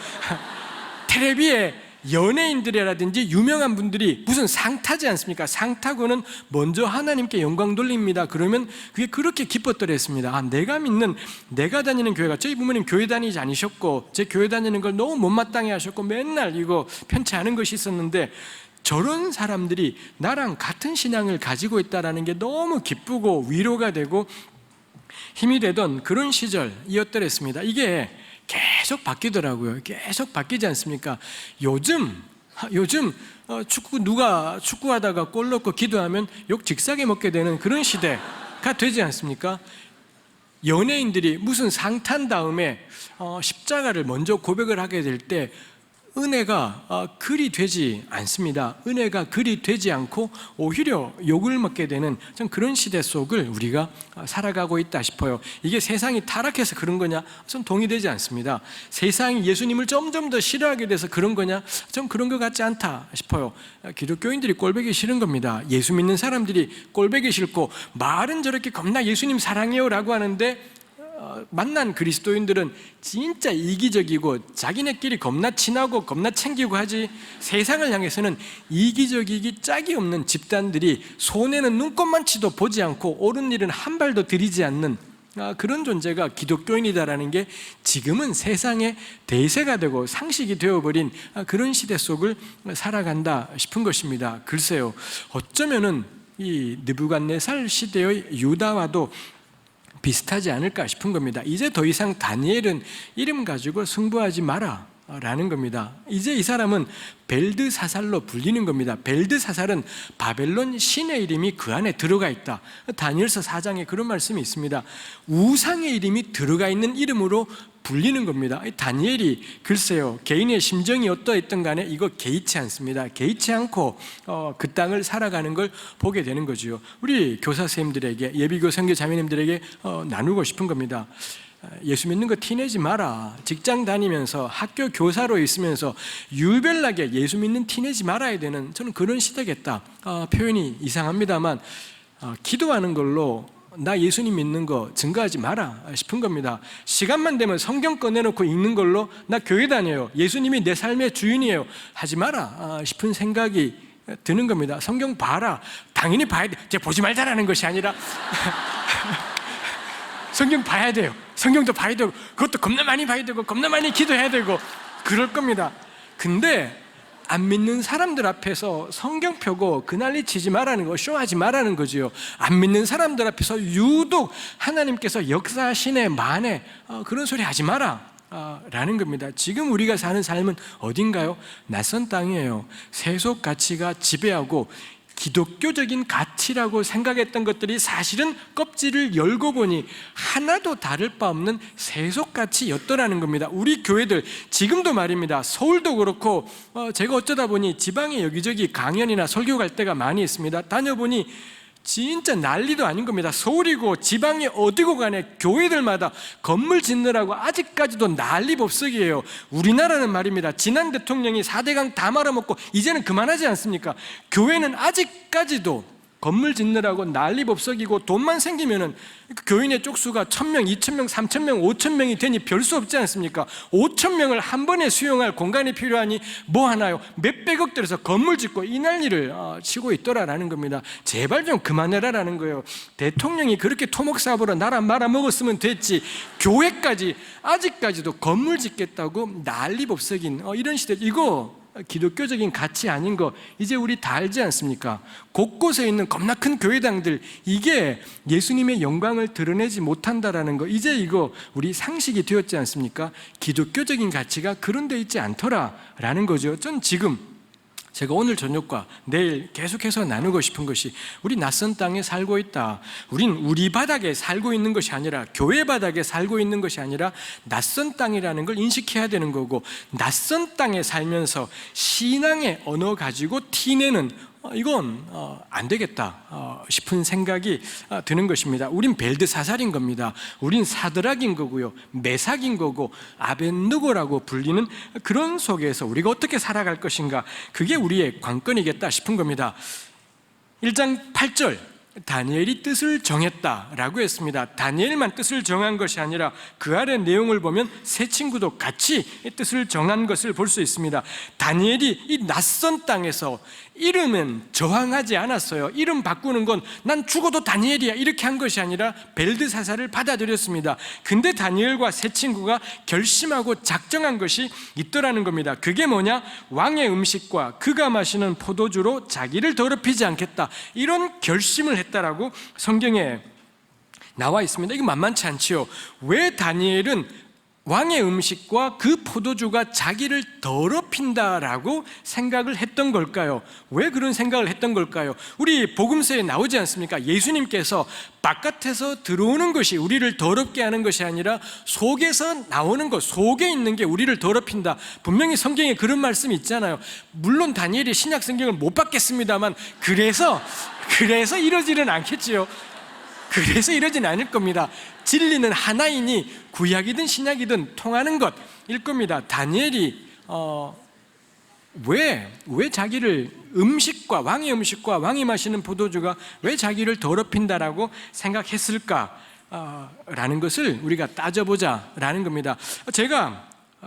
테레비에 연예인들이라든지 유명한 분들이 무슨 상 타지 않습니까? 상 타고는 먼저 하나님께 영광 돌립니다. 그러면 그게 그렇게 기뻤더랬습니다. 내가 다니는 교회가, 저희 부모님 교회 다니지 않으셨고 제 교회 다니는 걸 너무 못마땅해 하셨고 맨날 이거 편치 않은 것이 있었는데, 저런 사람들이 나랑 같은 신앙을 가지고 있다는 게 너무 기쁘고 위로가 되고 힘이 되던 그런 시절이었더랬습니다. 이게 계속 바뀌더라고요. 계속 바뀌지 않습니까? 요즘 누가 축구하다가 골 넣고 기도하면 욕 직사게 먹게 되는 그런 시대가 되지 않습니까? 연예인들이 무슨 상 탄 다음에 십자가를 먼저 고백을 하게 될 때 은혜가 그리 되지 않습니다. 은혜가 그리 되지 않고 오히려 욕을 먹게 되는 좀 그런 시대 속을 우리가 살아가고 있다 싶어요. 이게 세상이 타락해서 그런 거냐? 좀 동의되지 않습니다. 세상이 예수님을 점점 더 싫어하게 돼서 그런 거냐? 좀 그런 것 같지 않다 싶어요. 기독교인들이 꼴보기 싫은 겁니다. 예수 믿는 사람들이 꼴보기 싫고, 말은 저렇게 겁나 예수님 사랑해요 라고 하는데 만난 그리스도인들은 진짜 이기적이고 자기네끼리 겁나 친하고 겁나 챙기고 하지, 세상을 향해서는 이기적이기 짝이 없는 집단들이 손에는 눈꼽만치도 보지 않고 옳은 일은 한 발도 들이지 않는 그런 존재가 기독교인이다라는 게 지금은 세상의 대세가 되고 상식이 되어버린 그런 시대 속을 살아간다 싶은 것입니다. 글쎄요, 어쩌면은 이 느부갓네살 시대의 유다와도 비슷하지 않을까 싶은 겁니다. 이제 더 이상 다니엘은 이름 가지고 승부하지 마라 라는 겁니다. 이제 이 사람은 벨드사살로 불리는 겁니다. 벨드사살은 바벨론 신의 이름이 그 안에 들어가 있다. 다니엘서 4장에 그런 말씀이 있습니다. 우상의 이름이 들어가 있는 이름으로 불리는 겁니다. 다니엘이 글쎄요, 개인의 심정이 어떠했든 간에 이거 개의치 않습니다. 개의치 않고 그 땅을 살아가는 걸 보게 되는 거죠. 우리 교사 선생님들에게, 예비교 선교 자매님들에게 나누고 싶은 겁니다. 예수 믿는 거 티내지 마라. 직장 다니면서 학교 교사로 있으면서 유별나게 예수 믿는 티내지 말아야 되는, 저는 그런 시대겠다. 표현이 이상합니다만 기도하는 걸로 나 예수님 믿는 거 증거하지 마라 싶은 겁니다. 시간만 되면 성경 꺼내놓고 읽는 걸로 나 교회 다녀요, 예수님이 내 삶의 주인이에요, 하지 마라 싶은 생각이 드는 겁니다. 성경 봐라. 당연히 봐야 돼. 제가 보지 말자라는 것이 아니라 성경 봐야 돼요. 성경도 봐야 되고, 그것도 겁나 많이 봐야 되고, 겁나 많이 기도해야 되고 그럴 겁니다. 근데 안 믿는 사람들 앞에서 성경 펴고 그 난리 치지 말라는 거, 쇼하지 말라는 거지요. 안 믿는 사람들 앞에서 유독 하나님께서 역사하시네 만에 그런 소리 하지 마라 라는 겁니다. 지금 우리가 사는 삶은 어딘가요? 낯선 땅이에요. 세속 가치가 지배하고 기독교적인 가치라고 생각했던 것들이 사실은 껍질을 열고 보니 하나도 다를 바 없는 세속 가치였더라는 겁니다. 우리 교회들 지금도 말입니다. 서울도 그렇고 제가 어쩌다 보니 지방에 여기저기 강연이나 설교 갈 때가 많이 있습니다. 다녀보니 진짜 난리도 아닌 겁니다. 서울이고 지방이 어디고 간에 교회들마다 건물 짓느라고 아직까지도 난리법석이에요. 우리나라는 말입니다, 지난 대통령이 4대강 다 말아먹고 이제는 그만하지 않습니까? 교회는 아직까지도 건물 짓느라고 난리법석이고, 돈만 생기면은 교인의 쪽수가 1,000명, 2,000명, 3,000명, 5,000명이 되니 별 수 없지 않습니까? 5,000명을 한 번에 수용할 공간이 필요하니 뭐 하나요? 몇백억 들여서 건물 짓고 이 난리를 치고 있더라라는 겁니다. 제발 좀 그만해라라는 거예요. 대통령이 그렇게 토목사업으로 나라 말아먹었으면 됐지, 교회까지 아직까지도 건물 짓겠다고 난리법석인 이런 시대, 이거 기독교적인 가치 아닌 거 이제 우리 다 알지 않습니까? 곳곳에 있는 겁나 큰 교회당들, 이게 예수님의 영광을 드러내지 못한다라는 거, 이제 이거 우리 상식이 되었지 않습니까? 기독교적인 가치가 그런 데 있지 않더라라는 거죠. 전 지금 제가 오늘 저녁과 내일 계속해서 나누고 싶은 것이, 우리 낯선 땅에 살고 있다. 우린 우리 바닥에 살고 있는 것이 아니라, 교회 바닥에 살고 있는 것이 아니라 낯선 땅이라는 걸 인식해야 되는 거고, 낯선 땅에 살면서 신앙의 언어 가지고 티내는 이건 안 되겠다 싶은 생각이 드는 것입니다. 우린 벨드사살인 겁니다. 우린 사드락인 거고요, 메삭인 거고, 아벤누고라고 불리는 그런 속에서 우리가 어떻게 살아갈 것인가, 그게 우리의 관건이겠다 싶은 겁니다. 1장 8절, 다니엘이 뜻을 정했다라고 했습니다. 다니엘만 뜻을 정한 것이 아니라 그 아래 내용을 보면 세 친구도 같이 뜻을 정한 것을 볼 수 있습니다. 다니엘이 이 낯선 땅에서 이름은 저항하지 않았어요. 이름 바꾸는 건 난 죽어도 다니엘이야 이렇게 한 것이 아니라 벨드사살을 받아들였습니다. 근데 다니엘과 세 친구가 결심하고 작정한 것이 있더라는 겁니다. 그게 뭐냐? 왕의 음식과 그가 마시는 포도주로 자기를 더럽히지 않겠다, 이런 결심을 했다라고 성경에 나와 있습니다. 이거 만만치 않지요. 왜 다니엘은 왕의 음식과 그 포도주가 자기를 더럽힌다라고 생각을 했던 걸까요? 왜 그런 생각을 했던 걸까요? 우리 복음서에 나오지 않습니까? 예수님께서 바깥에서 들어오는 것이 우리를 더럽게 하는 것이 아니라 속에서 나오는 것, 속에 있는 게 우리를 더럽힌다. 분명히 성경에 그런 말씀이 있잖아요. 물론 다니엘이 신약 성경을 못 받겠습니다만 그래서 이러지는 않겠지요. 그래서 이러진 않을 겁니다. 진리는 하나이니 구약이든 신약이든 통하는 것일 겁니다. 다니엘이 왜 자기를 음식과 왕의 음식과 왕이 마시는 포도주가 왜 자기를 더럽힌다라고 생각했을까? 라는 것을 우리가 따져보자라는 겁니다.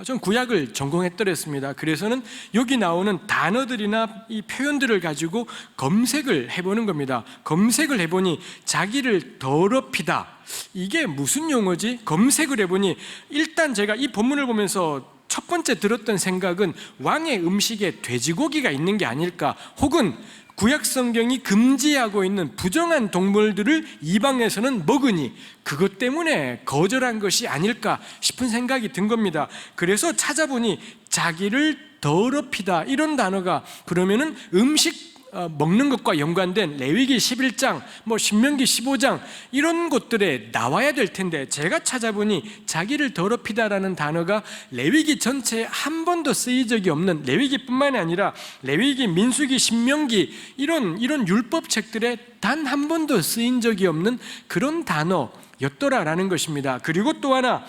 전 구약을 전공했더랬습니다. 그래서는 여기 나오는 단어들이나 이 표현들을 가지고 검색을 해보는 겁니다. 검색을 해보니 자기를 더럽히다, 이게 무슨 용어지? 검색을 해보니 일단 제가 이 본문을 보면서 첫 번째 들었던 생각은 왕의 음식에 돼지고기가 있는 게 아닐까, 혹은 구약 성경이 금지하고 있는 부정한 동물들을 이방에서는 먹으니 그것 때문에 거절한 것이 아닐까 싶은 생각이 든 겁니다. 그래서 찾아보니 자기를 더럽히다, 이런 단어가 그러면은 음식 먹는 것과 연관된 레위기 11장, 신명기 15장 이런 곳들에 나와야 될 텐데, 제가 찾아보니 자기를 더럽히다라는 단어가 레위기 전체에 한 번도 쓰인 적이 없는, 레위기뿐만이 아니라 레위기, 민수기, 신명기 이런 율법 책들에 단 한 번도 쓰인 적이 없는 그런 단어였더라라는 것입니다. 그리고 또 하나,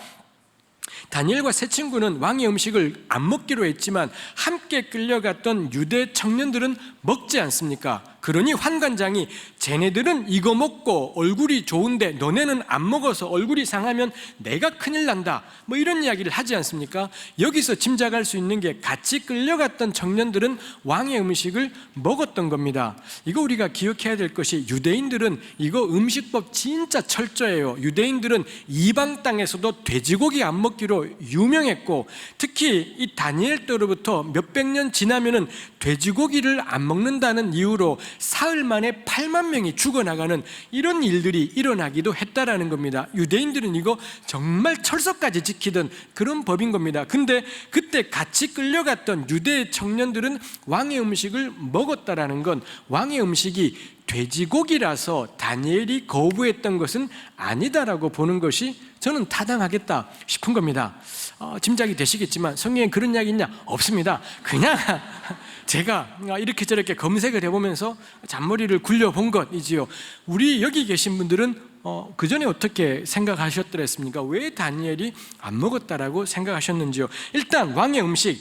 다니엘과 세 친구는 왕의 음식을 안 먹기로 했지만 함께 끌려갔던 유대 청년들은 먹지 않습니까? 그러니 환관장이 쟤네들은 이거 먹고 얼굴이 좋은데 너네는 안 먹어서 얼굴이 상하면 내가 큰일 난다, 뭐 이런 이야기를 하지 않습니까? 여기서 짐작할 수 있는 게 같이 끌려갔던 청년들은 왕의 음식을 먹었던 겁니다. 이거 우리가 기억해야 될 것이, 유대인들은 이거 음식법 진짜 철저해요. 유대인들은 이방 땅에서도 돼지고기 안 먹기로 유명했고, 특히 이 다니엘 때로부터 몇백 년 지나면은 돼지고기를 안 먹는다는 이유로 사흘 만에 8만 명이 죽어나가는 이런 일들이 일어나기도 했다라는 겁니다. 유대인들은 이거 정말 철석까지 지키던 그런 법인 겁니다. 근데 그때 같이 끌려갔던 유대 청년들은 왕의 음식을 먹었다라는 건, 왕의 음식이 돼지고기라서 다니엘이 거부했던 것은 아니다라고 보는 것이 저는 타당하겠다 싶은 겁니다. 짐작이 되시겠지만 성경에 그런 이야기 있냐? 없습니다. 그냥 제가 이렇게 저렇게 검색을 해보면서 잔머리를 굴려본 것이지요. 우리 여기 계신 분들은 그 전에 어떻게 생각하셨더랬습니까? 왜 다니엘이 안 먹었다라고 생각하셨는지요? 일단 왕의 음식,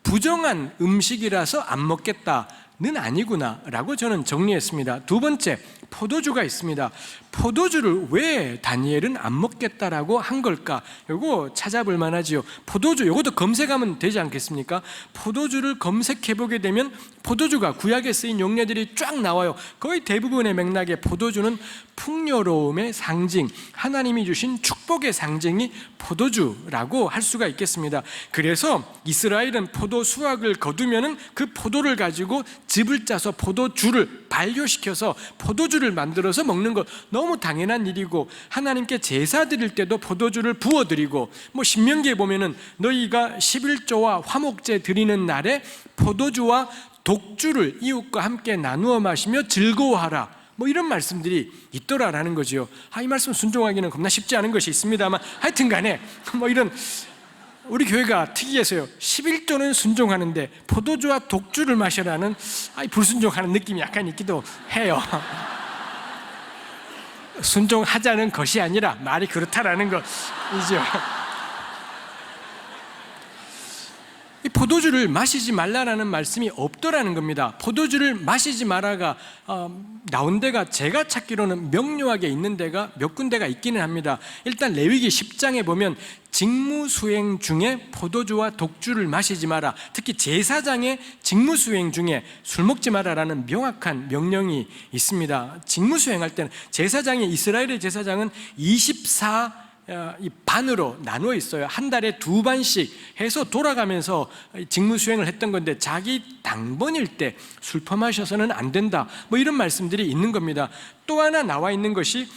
부정한 음식이라서 안 먹겠다는 아니구나 라고 저는 정리했습니다. 두 번째, 포도주가 있습니다. 포도주를 왜 다니엘은 안 먹겠다라고 한 걸까? 이거 찾아볼 만하지요. 포도주, 이것도 검색하면 되지 않겠습니까? 포도주를 검색해보게 되면 포도주가 구약에 쓰인 용례들이 쫙 나와요. 거의 대부분의 맥락에 포도주는 풍요로움의 상징, 하나님이 주신 축복의 상징이 포도주라고 할 수가 있겠습니다. 그래서 이스라엘은 포도 수확을 거두면은 그 포도를 가지고 즙을 짜서 포도주를 발효시켜서 포도주를 만들어서 먹는 것 너무 당연한 일이고, 하나님께 제사 드릴 때도 포도주를 부어드리고, 뭐 신명기에 보면은 너희가 11조와 화목제 드리는 날에 포도주와 독주를 이웃과 함께 나누어 마시며 즐거워하라, 뭐 이런 말씀들이 있더라라는 거죠. 이 말씀 순종하기는 겁나 쉽지 않은 것이 있습니다만, 하여튼 간에 뭐 이런, 우리 교회가 특이해서요, 11조는 순종하는데 포도주와 독주를 마셔라는 불순종하는 느낌이 약간 있기도 해요. 순종하자는 것이 아니라 말이 그렇다라는 것이죠. 이 포도주를 마시지 말라라는 말씀이 없더라는 겁니다. 포도주를 마시지 마라가 나온 데가 제가 찾기로는 명료하게 있는 데가 몇 군데가 있기는 합니다. 일단 레위기 10장에 보면 직무수행 중에 포도주와 독주를 마시지 마라, 특히 제사장의 직무수행 중에 술 먹지 마라라는 명확한 명령이 있습니다. 직무수행할 때는 이스라엘의 제사장은 24 이 반으로 나누어 있어요. 한 달에 2반씩 해서 돌아가면서 직무 수행을 했던 건데, 자기 당번일 때 술 퍼마셔서는 안 된다, 뭐 이런 말씀들이 있는 겁니다. 또 하나 나와 있는 것이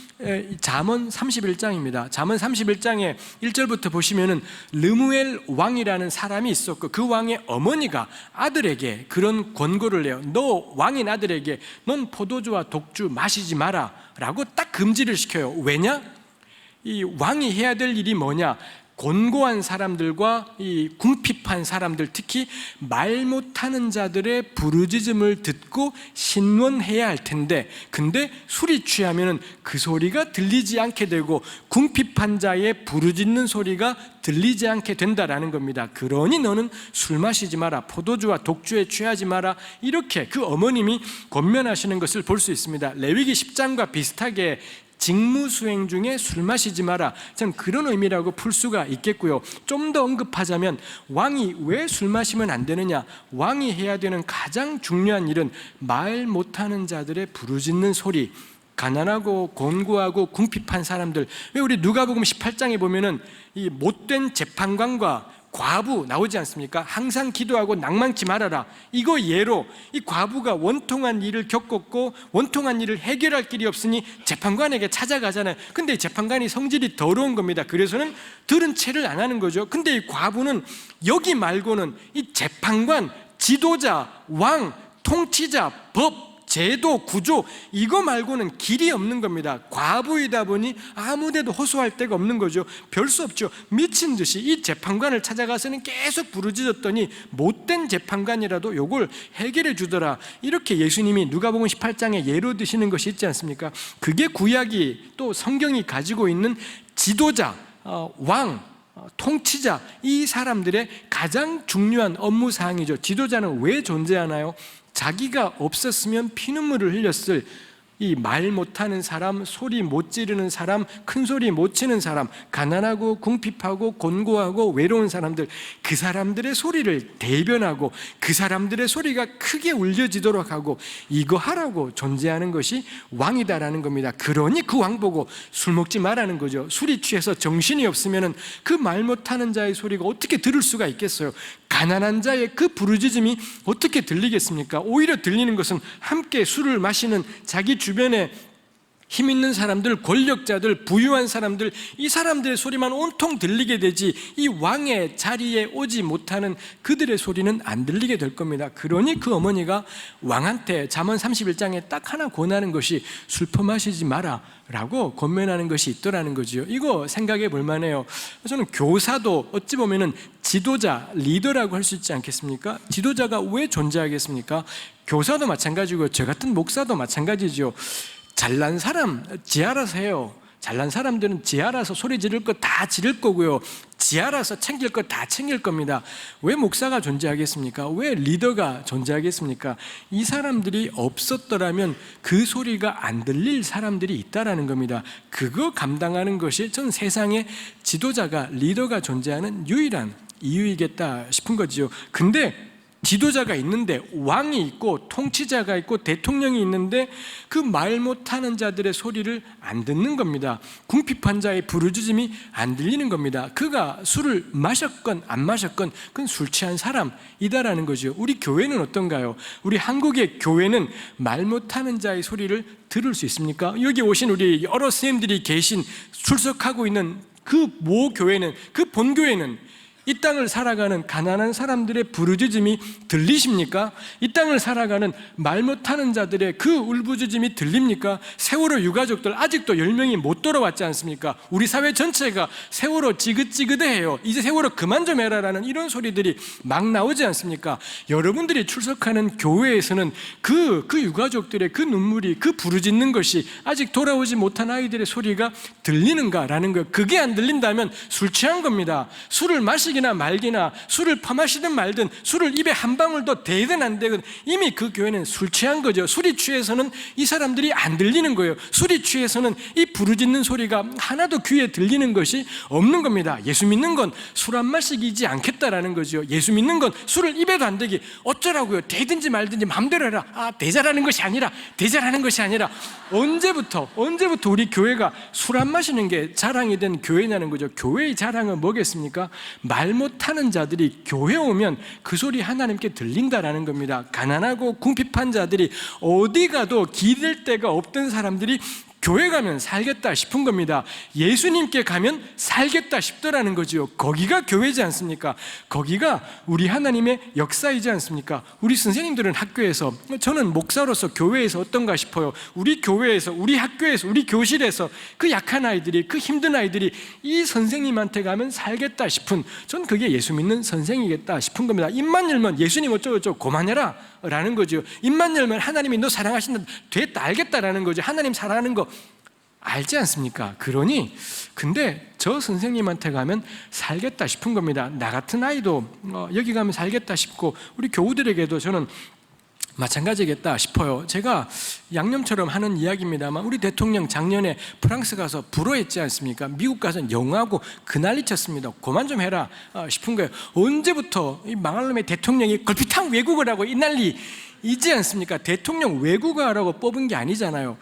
잠언 31장입니다. 잠언 31장에 1절부터 보시면은 르무엘 왕이라는 사람이 있었고, 그 왕의 어머니가 아들에게 그런 권고를 해요. 너 왕인 아들에게 넌 포도주와 독주 마시지 마라 라고 딱 금지를 시켜요. 왜냐? 이 왕이 해야 될 일이 뭐냐? 곤고한 사람들과 이 궁핍한 사람들, 특히 말 못하는 자들의 부르짖음을 듣고 신원해야 할 텐데, 근데 술이 취하면 그 소리가 들리지 않게 되고 궁핍한 자의 부르짖는 소리가 들리지 않게 된다라는 겁니다. 그러니 너는 술 마시지 마라, 포도주와 독주에 취하지 마라, 이렇게 그 어머님이 권면하시는 것을 볼 수 있습니다. 레위기 10장과 비슷하게 직무수행 중에 술 마시지 마라, 저는 그런 의미라고 풀 수가 있겠고요. 좀 더 언급하자면 왕이 왜 술 마시면 안 되느냐? 왕이 해야 되는 가장 중요한 일은 말 못하는 자들의 부르짖는 소리, 가난하고 곤고하고 궁핍한 사람들. 왜 우리 누가복음 18장에 보면은 이 못된 재판관과 과부 나오지 않습니까? 항상 기도하고 낭만치 말아라. 이거 예로 이 과부가 원통한 일을 겪었고 원통한 일을 해결할 길이 없으니 재판관에게 찾아가잖아요. 근데 재판관이 성질이 더러운 겁니다. 그래서는 들은 채를 안 하는 거죠. 근데 이 과부는 여기 말고는 이 재판관, 지도자, 왕, 통치자, 법, 제도, 구조, 이거 말고는 길이 없는 겁니다. 과부이다 보니 아무데도 호소할 데가 없는 거죠. 별 수 없죠. 미친 듯이 이 재판관을 찾아가서는 계속 부르짖었더니 못된 재판관이라도 요걸 해결해 주더라. 이렇게 예수님이 누가복음 18장에 예로 드시는 것이 있지 않습니까? 그게 구약이 또 성경이 가지고 있는 지도자, 왕, 통치자, 이 사람들의 가장 중요한 업무 사항이죠. 지도자는 왜 존재하나요? 자기가 없었으면 피눈물을 흘렸을 이 말 못하는 사람, 소리 못 지르는 사람, 큰 소리 못 치는 사람, 가난하고 궁핍하고 곤고하고 외로운 사람들, 그 사람들의 소리를 대변하고 그 사람들의 소리가 크게 울려지도록 하고 이거 하라고 존재하는 것이 왕이다라는 겁니다. 그러니 그 왕 보고 술 먹지 말라는 거죠. 술이 취해서 정신이 없으면 그 말 못하는 자의 소리가 어떻게 들을 수가 있겠어요? 가난한 자의 그 부르짖음이 어떻게 들리겠습니까? 오히려 들리는 것은 함께 술을 마시는 자기 주변에 힘 있는 사람들, 권력자들, 부유한 사람들, 이 사람들의 소리만 온통 들리게 되지 이 왕의 자리에 오지 못하는 그들의 소리는 안 들리게 될 겁니다. 그러니 그 어머니가 왕한테 잠언 31장에 딱 하나 권하는 것이 술 퍼마시지 마라 라고 권면하는 것이 있더라는 거죠. 이거 생각해 볼 만해요. 저는 교사도 어찌 보면은 지도자, 리더라고 할 수 있지 않겠습니까? 지도자가 왜 존재하겠습니까? 교사도 마찬가지고 저 같은 목사도 마찬가지죠. 잘난 사람 지 알아서 해요. 잘난 사람들은 지 알아서 소리 지를 거 다 지를 거고요, 지 알아서 챙길 거 다 챙길 겁니다. 왜 목사가 존재하겠습니까? 왜 리더가 존재하겠습니까? 이 사람들이 없었더라면 그 소리가 안 들릴 사람들이 있다라는 겁니다. 그거 감당하는 것이 전 세상에 지도자가, 리더가 존재하는 유일한 이유이겠다 싶은 거지요. 근데 지도자가 있는데, 왕이 있고 통치자가 있고 대통령이 있는데 그 말 못하는 자들의 소리를 안 듣는 겁니다. 궁핍한 자의 부르짖음이 안 들리는 겁니다. 그가 술을 마셨건 안 마셨건 그건 술 취한 사람이다라는 거죠. 우리 교회는 어떤가요? 우리 한국의 교회는 말 못하는 자의 소리를 들을 수 있습니까? 여기 오신 우리 여러 선생님들이 계신, 출석하고 있는 그 모 교회는, 그 본교회는 이 땅을 살아가는 가난한 사람들의 부르짖음이 들리십니까? 이 땅을 살아가는 말 못하는 자들의 그 울부짖음이 들립니까? 세월호 유가족들 아직도 10명이 못 돌아왔지 않습니까? 우리 사회 전체가 세월호 지긋지긋해요. 이제 세월호 그만 좀 해라라는 이런 소리들이 막 나오지 않습니까? 여러분들이 출석하는 교회에서는 그 유가족들의 그 눈물이, 그 부르짖는 것이, 아직 돌아오지 못한 아이들의 소리가 들리는가라는 거예요. 그게 안 들린다면 술 취한 겁니다. 술을 마시기나 말기나, 술을 퍼마시든 말든, 술을 입에 한 방울 더 대든 안 되든 이미 그 교회는 술 취한 거죠. 술이 취해서는 이 사람들이 안 들리는 거예요. 술이 취해서는 이 부르짖는 소리가 하나도 귀에 들리는 것이 없는 겁니다. 예수 믿는 건 술 안 마시기지 않겠다라는 거죠. 예수 믿는 건 술을 입에도 안 대기, 어쩌라고요? 대든지 말든지 마음대로 해라. 대자라는 것이 아니라, 대자라는 것이 아니라 언제부터 우리 교회가 술 안 마시는 게 자랑이 된 교회냐는 거죠. 교회의 자랑은 뭐겠습니까? 말 못하는 자들이 교회 오면 그 소리 하나님께 들린다라는 겁니다. 가난하고 궁핍한 자들이 어디 가도 기댈 데가 없던 사람들이 교회 가면 살겠다 싶은 겁니다. 예수님께 가면 살겠다 싶더라는 거지요. 거기가 교회지 않습니까? 거기가 우리 하나님의 역사이지 않습니까? 우리 선생님들은 학교에서, 저는 목사로서 교회에서 어떤가 싶어요. 우리 교회에서, 우리 학교에서, 우리 교실에서 그 약한 아이들이, 그 힘든 아이들이 이 선생님한테 가면 살겠다 싶은, 전 그게 예수 믿는 선생이겠다 싶은 겁니다. 입만 열면 예수님 어쩌고저쩌고 그만해라 라는 거죠. 입만 열면 하나님이 너 사랑하신다, 됐다, 알겠다라는 거죠. 하나님 사랑하는 거 알지 않습니까? 그러니 근데 저 선생님한테 가면 살겠다 싶은 겁니다. 나 같은 아이도 여기 가면 살겠다 싶고, 우리 교우들에게도 저는 마찬가지겠다 싶어요. 제가 양념처럼 하는 이야기입니다만, 우리 대통령 작년에 프랑스 가서 불어했지 않습니까? 미국 가서 영화고 그 난리 쳤습니다. 그만 좀 해라 싶은 거예요. 언제부터 이 망할 놈의 대통령이 걸핏하면 외국어를 하고 이 난리이지 않습니까? 대통령 외국어라고 뽑은 게 아니잖아요.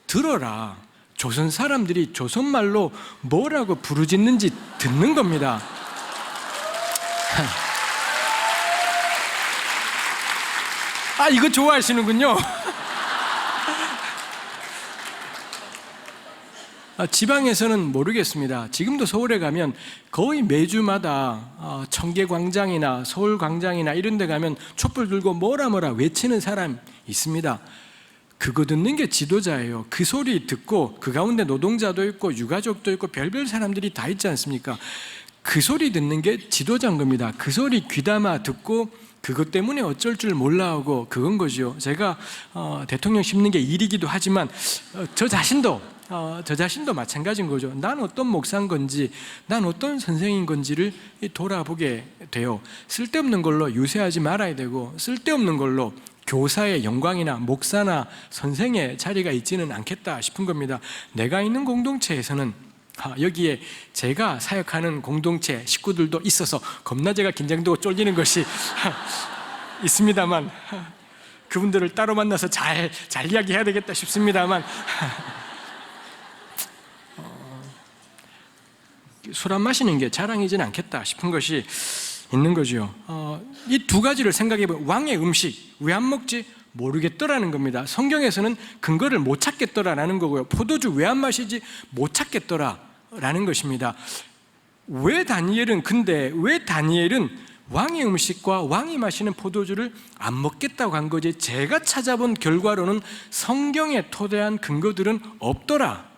들어라. 조선 사람들이 조선말로 뭐라고 부르짖는지 듣는 겁니다. 이거 좋아하시는군요. 지방에서는 모르겠습니다. 지금도 서울에 가면 거의 매주마다 청계광장이나 서울광장이나 이런 데 가면 촛불 들고 뭐라 외치는 사람 있습니다. 그거 듣는 게 지도자예요. 그 소리 듣고 그 가운데 노동자도 있고 유가족도 있고 별별 사람들이 다 있지 않습니까? 그 소리 듣는 게 지도자인 겁니다. 그 소리 귀담아 듣고 그것 때문에 어쩔 줄 몰라 하고 그건 거죠. 제가 대통령 씹는 게 일이기도 하지만 저 자신도 마찬가지인 거죠. 난 어떤 목사인 건지, 난 어떤 선생인 건지를 돌아보게 돼요. 쓸데없는 걸로 유세하지 말아야 되고, 쓸데없는 걸로 교사의 영광이나 목사나 선생의 자리가 있지는 않겠다 싶은 겁니다. 내가 있는 공동체에서는 여기에 제가 사역하는 공동체 식구들도 있어서 겁나 제가 긴장되고 쫄리는 것이 있습니다만, 그분들을 따로 만나서 잘 이야기해야 되겠다 싶습니다만, 술 안 마시는 게 자랑이지는 않겠다 싶은 것이 있는 거죠. 이 두 가지를 생각해보면 왕의 음식 왜 안 먹지? 모르겠더라는 겁니다. 성경에서는 근거를 못 찾겠더라라는 거고요. 포도주 왜 안 마시지? 못 찾겠더라라는 것입니다. 왜 다니엘은 왕의 음식과 왕이 마시는 포도주를 안 먹겠다고 한 거지? 제가 찾아본 결과로는 성경에 토대한 근거들은 없더라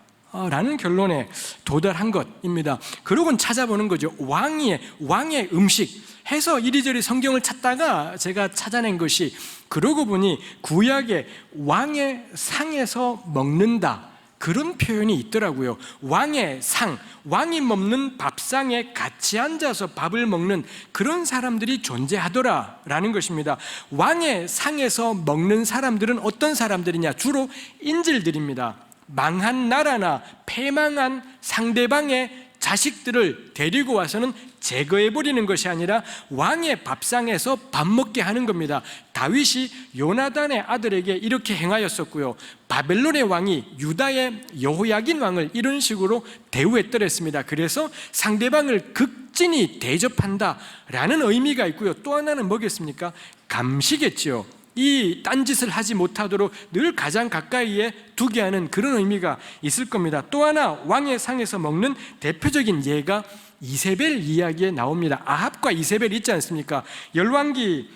라는 결론에 도달한 것입니다. 그러고는 찾아보는 거죠. 왕의 음식 해서 이리저리 성경을 찾다가 제가 찾아낸 것이, 그러고 보니 구약에 왕의 상에서 먹는다 그런 표현이 있더라고요. 왕의 상, 왕이 먹는 밥상에 같이 앉아서 밥을 먹는 그런 사람들이 존재하더라라는 것입니다. 왕의 상에서 먹는 사람들은 어떤 사람들이냐? 주로 인질들입니다. 망한 나라나 패망한 상대방의 자식들을 데리고 와서는 제거해버리는 것이 아니라 왕의 밥상에서 밥 먹게 하는 겁니다. 다윗이 요나단의 아들에게 이렇게 행하였었고요. 바벨론의 왕이 유다의 여호야긴 왕을 이런 식으로 대우했더랬습니다. 그래서 상대방을 극진히 대접한다라는 의미가 있고요. 또 하나는 뭐겠습니까? 감시겠지요. 이 딴짓을 하지 못하도록 늘 가장 가까이에 두게 하는 그런 의미가 있을 겁니다. 또 하나 왕의 상에서 먹는 대표적인 예가 이세벨 이야기에 나옵니다. 아합과 이세벨 있지 않습니까? 열왕기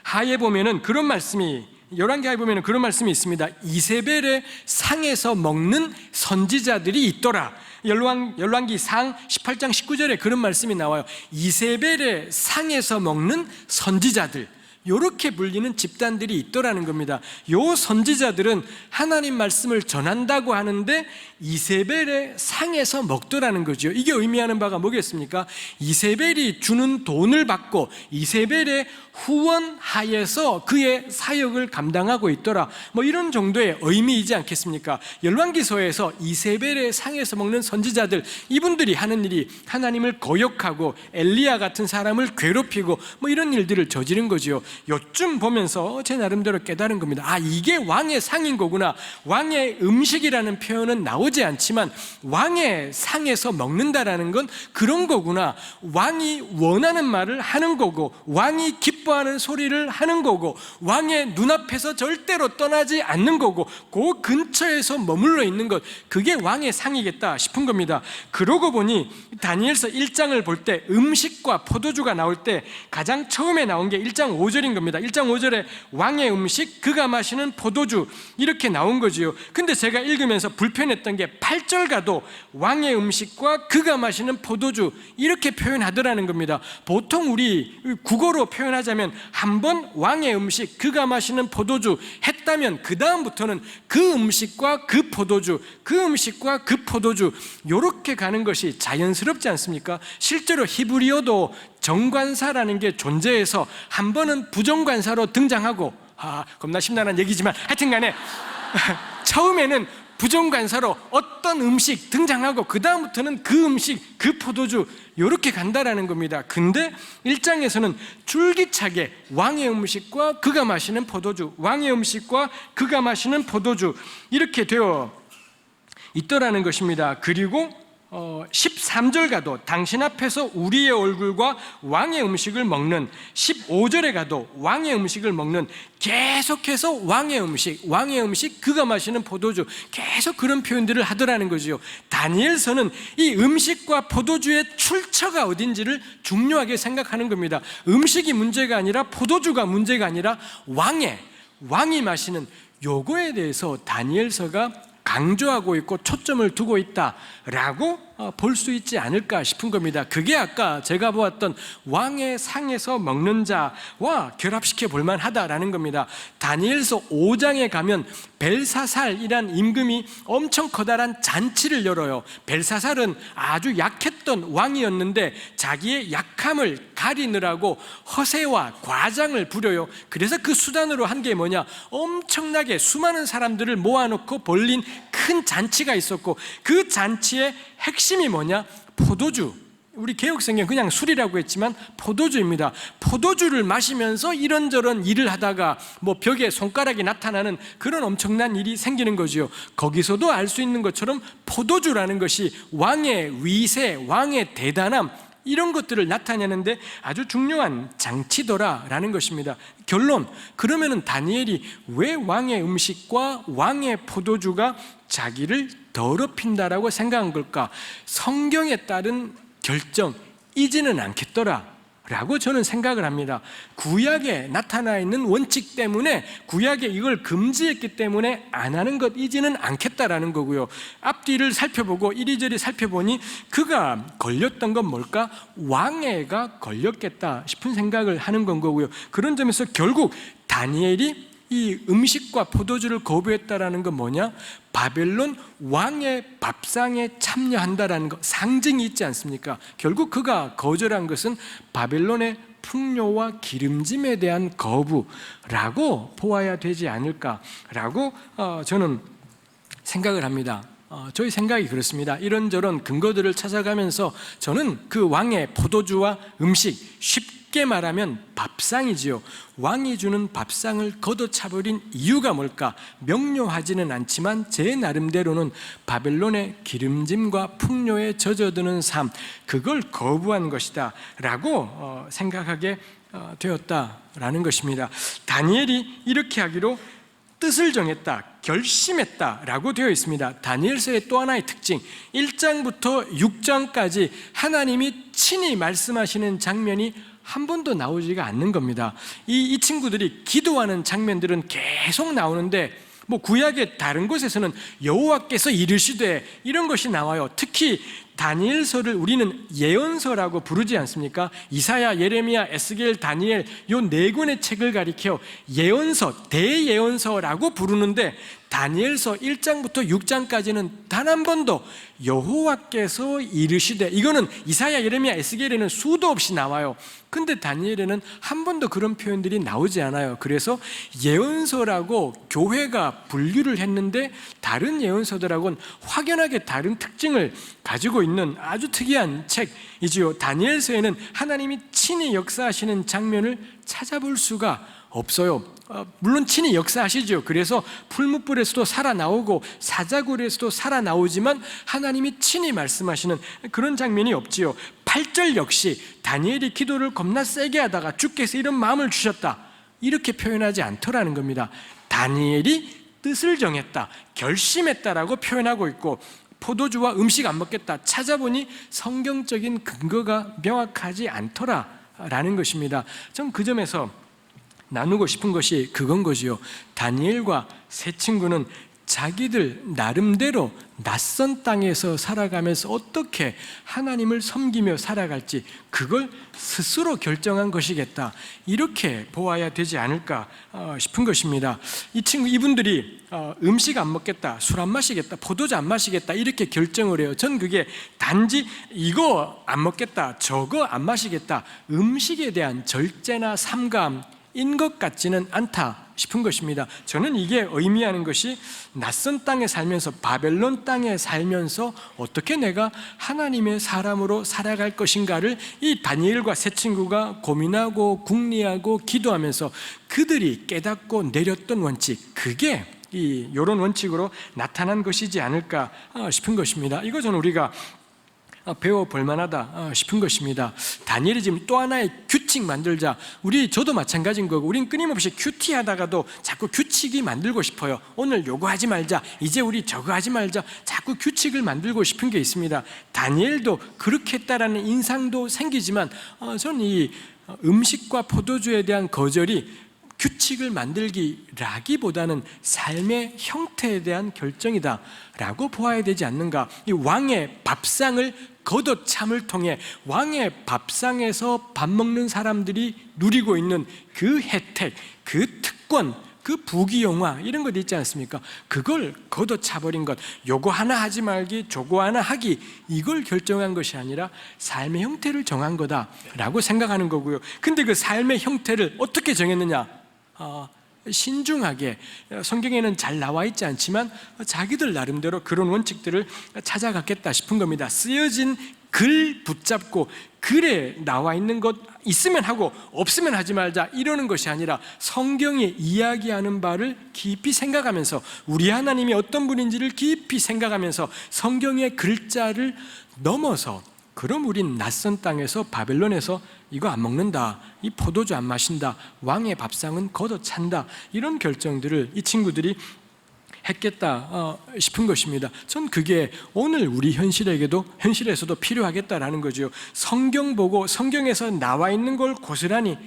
하에 보면은 그런 말씀이 있습니다. 이세벨의 상에서 먹는 선지자들이 있더라. 열왕기 상 18장 19절에 그런 말씀이 나와요. 이세벨의 상에서 먹는 선지자들, 이렇게 불리는 집단들이 있더라는 겁니다. 요 선지자들은 하나님 말씀을 전한다고 하는데 이세벨의 상에서 먹더라는 거죠. 이게 의미하는 바가 뭐겠습니까? 이세벨이 주는 돈을 받고 이세벨의 후원하에서 그의 사역을 감당하고 있더라, 이런 정도의 의미이지 않겠습니까? 열왕기서에서 이세벨의 상에서 먹는 선지자들, 이분들이 하는 일이 하나님을 거역하고 엘리야 같은 사람을 괴롭히고 이런 일들을 저지른 거죠. 요쯤 보면서 제 나름대로 깨달은 겁니다. 이게 왕의 상인 거구나. 왕의 음식이라는 표현은 나오지 않지만 왕의 상에서 먹는다라는 건 그런 거구나. 왕이 원하는 말을 하는 거고, 왕이 기뻐하는 소리를 하는 거고, 왕의 눈앞에서 절대로 떠나지 않는 거고, 그 근처에서 머물러 있는 것, 그게 왕의 상이겠다 싶은 겁니다. 그러고 보니 다니엘서 1장을 볼 때 음식과 포도주가 나올 때 가장 처음에 나온 게 1장 5절인 겁니다. 1장 5절에 왕의 음식, 그가 마시는 포도주, 이렇게 나온 거지요. 근데 제가 읽으면서 불편했던 게 8절 가도 왕의 음식과 그가 마시는 포도주 이렇게 표현하더라는 겁니다. 보통 우리 국어로 표현하자면 한번 왕의 음식, 그가 마시는 포도주 했다면 그 다음부터는 그 음식과 그 포도주, 그 음식과 그 포도주, 이렇게 가는 것이 자연스럽지 않습니까? 실제로 히브리어도 정관사라는 게 존재해서 한 번은 부정관사로 등장하고, 겁나 심란한 얘기지만 하여튼 간에 처음에는 부정관사로 어떤 음식 등장하고 그 다음부터는 그 음식, 그 포도주, 이렇게 간다라는 겁니다. 근데 1장에서는 줄기차게 왕의 음식과 그가 마시는 포도주, 왕의 음식과 그가 마시는 포도주, 이렇게 되어 있더라는 것입니다. 그리고 13절 가도 당신 앞에서 우리의 얼굴과 왕의 음식을 먹는, 15절에 가도 왕의 음식을 먹는, 계속해서 왕의 음식, 그가 마시는 포도주, 계속 그런 표현들을 하더라는 거죠. 다니엘서는 이 음식과 포도주의 출처가 어딘지를 중요하게 생각하는 겁니다. 음식이 문제가 아니라, 포도주가 문제가 아니라 왕이 마시는 요거에 대해서 다니엘서가 강조하고 있고 초점을 두고 있다라고 볼 수 있지 않을까 싶은 겁니다. 그게 아까 제가 보았던 왕의 상에서 먹는 자와 결합시켜 볼 만하다라는 겁니다. 다니엘서 5장에 가면 벨사살이란 임금이 엄청 커다란 잔치를 열어요. 벨사살은 아주 약했던 왕이었는데 자기의 약함을 가리느라고 허세와 과장을 부려요. 그래서 그 수단으로 한 게 뭐냐, 엄청나게 수많은 사람들을 모아놓고 벌린 큰 잔치가 있었고, 그 잔치의 핵심이 뭐냐, 포도주. 우리 개혁성경 그냥 술이라고 했지만 포도주입니다. 포도주를 마시면서 이런저런 일을 하다가 뭐 벽에 손가락이 나타나는 그런 엄청난 일이 생기는 거죠. 거기서도 알 수 있는 것처럼 포도주라는 것이 왕의 위세, 왕의 대단함, 이런 것들을 나타내는데 아주 중요한 장치더라라는 것입니다. 결론, 그러면은 다니엘이 왜 왕의 음식과 왕의 포도주가 자기를 더럽힌다라고 생각한 걸까? 성경에 따른 결정이지는 않겠더라 라고 저는 생각을 합니다. 구약에 나타나 있는 원칙 때문에, 구약에 이걸 금지했기 때문에 안 하는 것이지는 않겠다라는 거고요. 앞뒤를 살펴보고 이리저리 살펴보니 그가 걸렸던 건 뭘까? 왕애가 걸렸겠다 싶은 생각을 하는 건 거고요. 그런 점에서 결국 다니엘이 이 음식과 포도주를 거부했다라는 건 뭐냐? 바벨론 왕의 밥상에 참여한다라는 것, 상징이 있지 않습니까? 결국 그가 거절한 것은 바벨론의 풍요와 기름짐에 대한 거부라고 보아야 되지 않을까라고 저는 생각을 합니다. 저희 생각이 그렇습니다. 이런저런 근거들을 찾아가면서 저는 그 왕의 포도주와 음식, 쉽게 말하면 밥상이지요. 왕이 주는 밥상을 걷어차버린 이유가 뭘까? 명료하지는 않지만 제 나름대로는 바벨론의 기름짐과 풍요에 젖어드는 삶, 그걸 거부한 것이다 라고 생각하게 되었다라는 것입니다. 다니엘이 이렇게 하기로 뜻을 정했다, 결심했다라고 되어 있습니다. 다니엘서의 또 하나의 특징, 1장부터 6장까지 하나님이 친히 말씀하시는 장면이 한 번도 나오지가 않는 겁니다. 이 친구들이 기도하는 장면들은 계속 나오는데, 뭐 구약의 다른 곳에서는 여호와께서 이르시되 이런 것이 나와요. 특히 다니엘서를 우리는 예언서라고 부르지 않습니까? 이사야, 예레미야, 에스겔, 다니엘 요 네 권의 책을 가리켜 예언서, 대예언서라고 부르는데, 다니엘서 1장부터 6장까지는 단 한 번도 여호와께서 이르시되, 이거는 이사야, 예레미야, 에스겔에는 수도 없이 나와요. 근데 다니엘에는 한 번도 그런 표현들이 나오지 않아요. 그래서 예언서라고 교회가 분류를 했는데 다른 예언서들하고는 확연하게 다른 특징을 가지고 있는 아주 특이한 책이지요. 다니엘서에는 하나님이 친히 역사하시는 장면을 찾아볼 수가 없어요. 물론 친히 역사하시죠. 그래서 풀무불에서도 살아나오고 사자굴에서도 살아나오지만 하나님이 친히 말씀하시는 그런 장면이 없지요. 8절 역시 다니엘이 기도를 겁나 세게 하다가 주께서 이런 마음을 주셨다, 이렇게 표현하지 않더라는 겁니다. 다니엘이 뜻을 정했다, 결심했다라고 표현하고 있고, 포도주와 음식 안 먹겠다 찾아보니 성경적인 근거가 명확하지 않더라라는 것입니다. 전 그 점에서 나누고 싶은 것이 그건 거지요. 다니엘과 세 친구는 자기들 나름대로 낯선 땅에서 살아가면서 어떻게 하나님을 섬기며 살아갈지 그걸 스스로 결정한 것이겠다, 이렇게 보아야 되지 않을까 싶은 것입니다. 이분들이 음식 안 먹겠다, 술 안 마시겠다, 포도주 안 마시겠다 이렇게 결정을 해요. 전 그게 단지 이거 안 먹겠다, 저거 안 마시겠다, 음식에 대한 절제나 삼감 인 것 같지는 않다 싶은 것입니다. 저는 이게 의미하는 것이 낯선 땅에 살면서, 바벨론 땅에 살면서 어떻게 내가 하나님의 사람으로 살아갈 것인가를 이 다니엘과 세 친구가 고민하고 궁리하고 기도하면서 그들이 깨닫고 내렸던 원칙, 그게 이런 원칙으로 나타난 것이지 않을까 싶은 것입니다. 이거 저는 우리가 배워볼 만하다 싶은 것입니다. 다니엘이 지금 또 하나의 규칙 만들자, 저도 마찬가지인 거고, 우린 끊임없이 큐티하다가도 자꾸 규칙이 만들고 싶어요. 오늘 요거 하지 말자, 이제 우리 저거 하지 말자, 자꾸 규칙을 만들고 싶은 게 있습니다. 다니엘도 그렇게 했다라는 인상도 생기지만 저는 이 음식과 포도주에 대한 거절이 규칙을 만들기라기보다는 삶의 형태에 대한 결정이다라고 보아야 되지 않는가. 이 왕의 밥상을 걷어참을 통해 왕의 밥상에서 밥 먹는 사람들이 누리고 있는 그 혜택, 그 특권, 그 부귀영화 이런 것 있지 않습니까? 그걸 걷어차버린 것, 요거 하나 하지 말기, 저거 하나 하기, 이걸 결정한 것이 아니라 삶의 형태를 정한 거다라고 생각하는 거고요. 근데 그 삶의 형태를 어떻게 정했느냐? 신중하게, 성경에는 잘 나와 있지 않지만 자기들 나름대로 그런 원칙들을 찾아갔겠다 싶은 겁니다. 쓰여진 글 붙잡고 글에 나와 있는 것 있으면 하고 없으면 하지 말자 이러는 것이 아니라 성경이 이야기하는 바를 깊이 생각하면서 우리 하나님이 어떤 분인지를 깊이 생각하면서 성경의 글자를 넘어서, 그럼 우린 낯선 땅에서 바벨론에서 이거 안 먹는다, 이 포도주 안 마신다, 왕의 밥상은 걷어찬다, 이런 결정들을 이 친구들이 했겠다 싶은 것입니다. 전 그게 오늘 우리 현실에서도 필요하겠다라는 거죠. 성경 보고 성경에서 나와 있는 걸 고스란히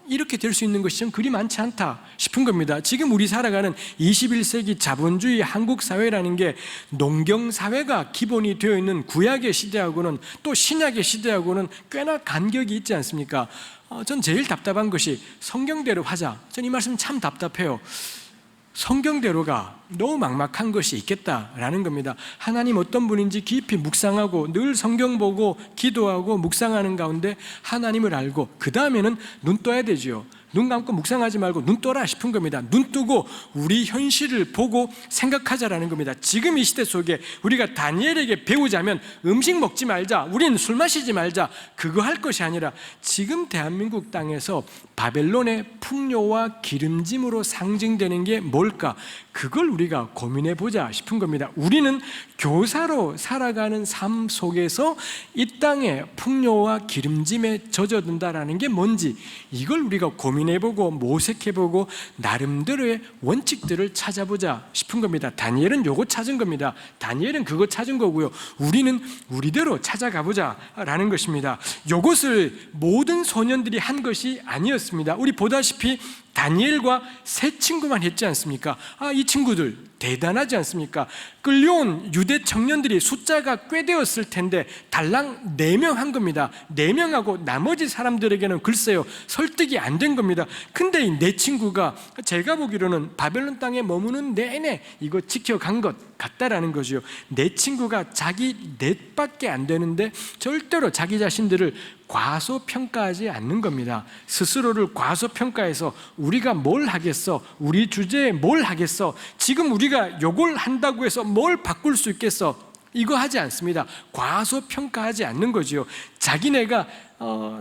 이렇게 될 수 있는 것이 좀 그리 많지 않다 싶은 겁니다. 지금 우리 살아가는 21세기 자본주의 한국 사회라는 게 농경 사회가 기본이 되어 있는 구약의 시대하고는 또 신약의 시대하고는 꽤나 간격이 있지 않습니까? 전 제일 답답한 것이 성경대로 하자. 전 이 말씀 참 답답해요. 성경대로가 너무 막막한 것이 있겠다라는 겁니다. 하나님 어떤 분인지 깊이 묵상하고 늘 성경 보고 기도하고 묵상하는 가운데 하나님을 알고 그 다음에는 눈 떠야 되죠. 눈 감고 묵상하지 말고 눈 떠라 싶은 겁니다. 눈 뜨고 우리 현실을 보고 생각하자라는 겁니다. 지금 이 시대 속에 우리가 다니엘에게 배우자면 음식 먹지 말자, 우린 술 마시지 말자, 그거 할 것이 아니라 지금 대한민국 땅에서 바벨론의 풍요와 기름짐으로 상징되는 게 뭘까? 그걸 우리가 고민해 보자 싶은 겁니다. 우리는 교사로 살아가는 삶 속에서 이 땅의 풍요와 기름짐에 젖어든다라는 게 뭔지 이걸 우리가 고민해보고 모색해보고 나름대로의 원칙들을 찾아보자 싶은 겁니다. 다니엘은 요거 찾은 겁니다. 다니엘은 그거 찾은 거고요. 우리는 우리대로 찾아가보자 라는 것입니다. 요것을 모든 소년들이 한 것이 아니었습니다. 우리 보다시피 다니엘과 세 친구만 했지 않습니까? 이 친구들 대단하지 않습니까? 끌려온 유대 청년들이 숫자가 꽤 되었을 텐데 달랑 4명 한 겁니다. 4명하고 나머지 사람들에게는 글쎄요 설득이 안 된 겁니다. 근데 이 4친구가 제가 보기로는 바벨론 땅에 머무는 내내 이거 지켜간 것 같다라는 거죠. 4친구가 자기 넷밖에 안 되는데 절대로 자기 자신들을 과소평가하지 않는 겁니다. 스스로를 과소평가해서 우리가 뭘 하겠어? 우리 주제에 뭘 하겠어? 지금 우리가 요걸 한다고 해서 뭘 바꿀 수 있겠어? 이거 하지 않습니다. 과소평가하지 않는 거지요. 자기네가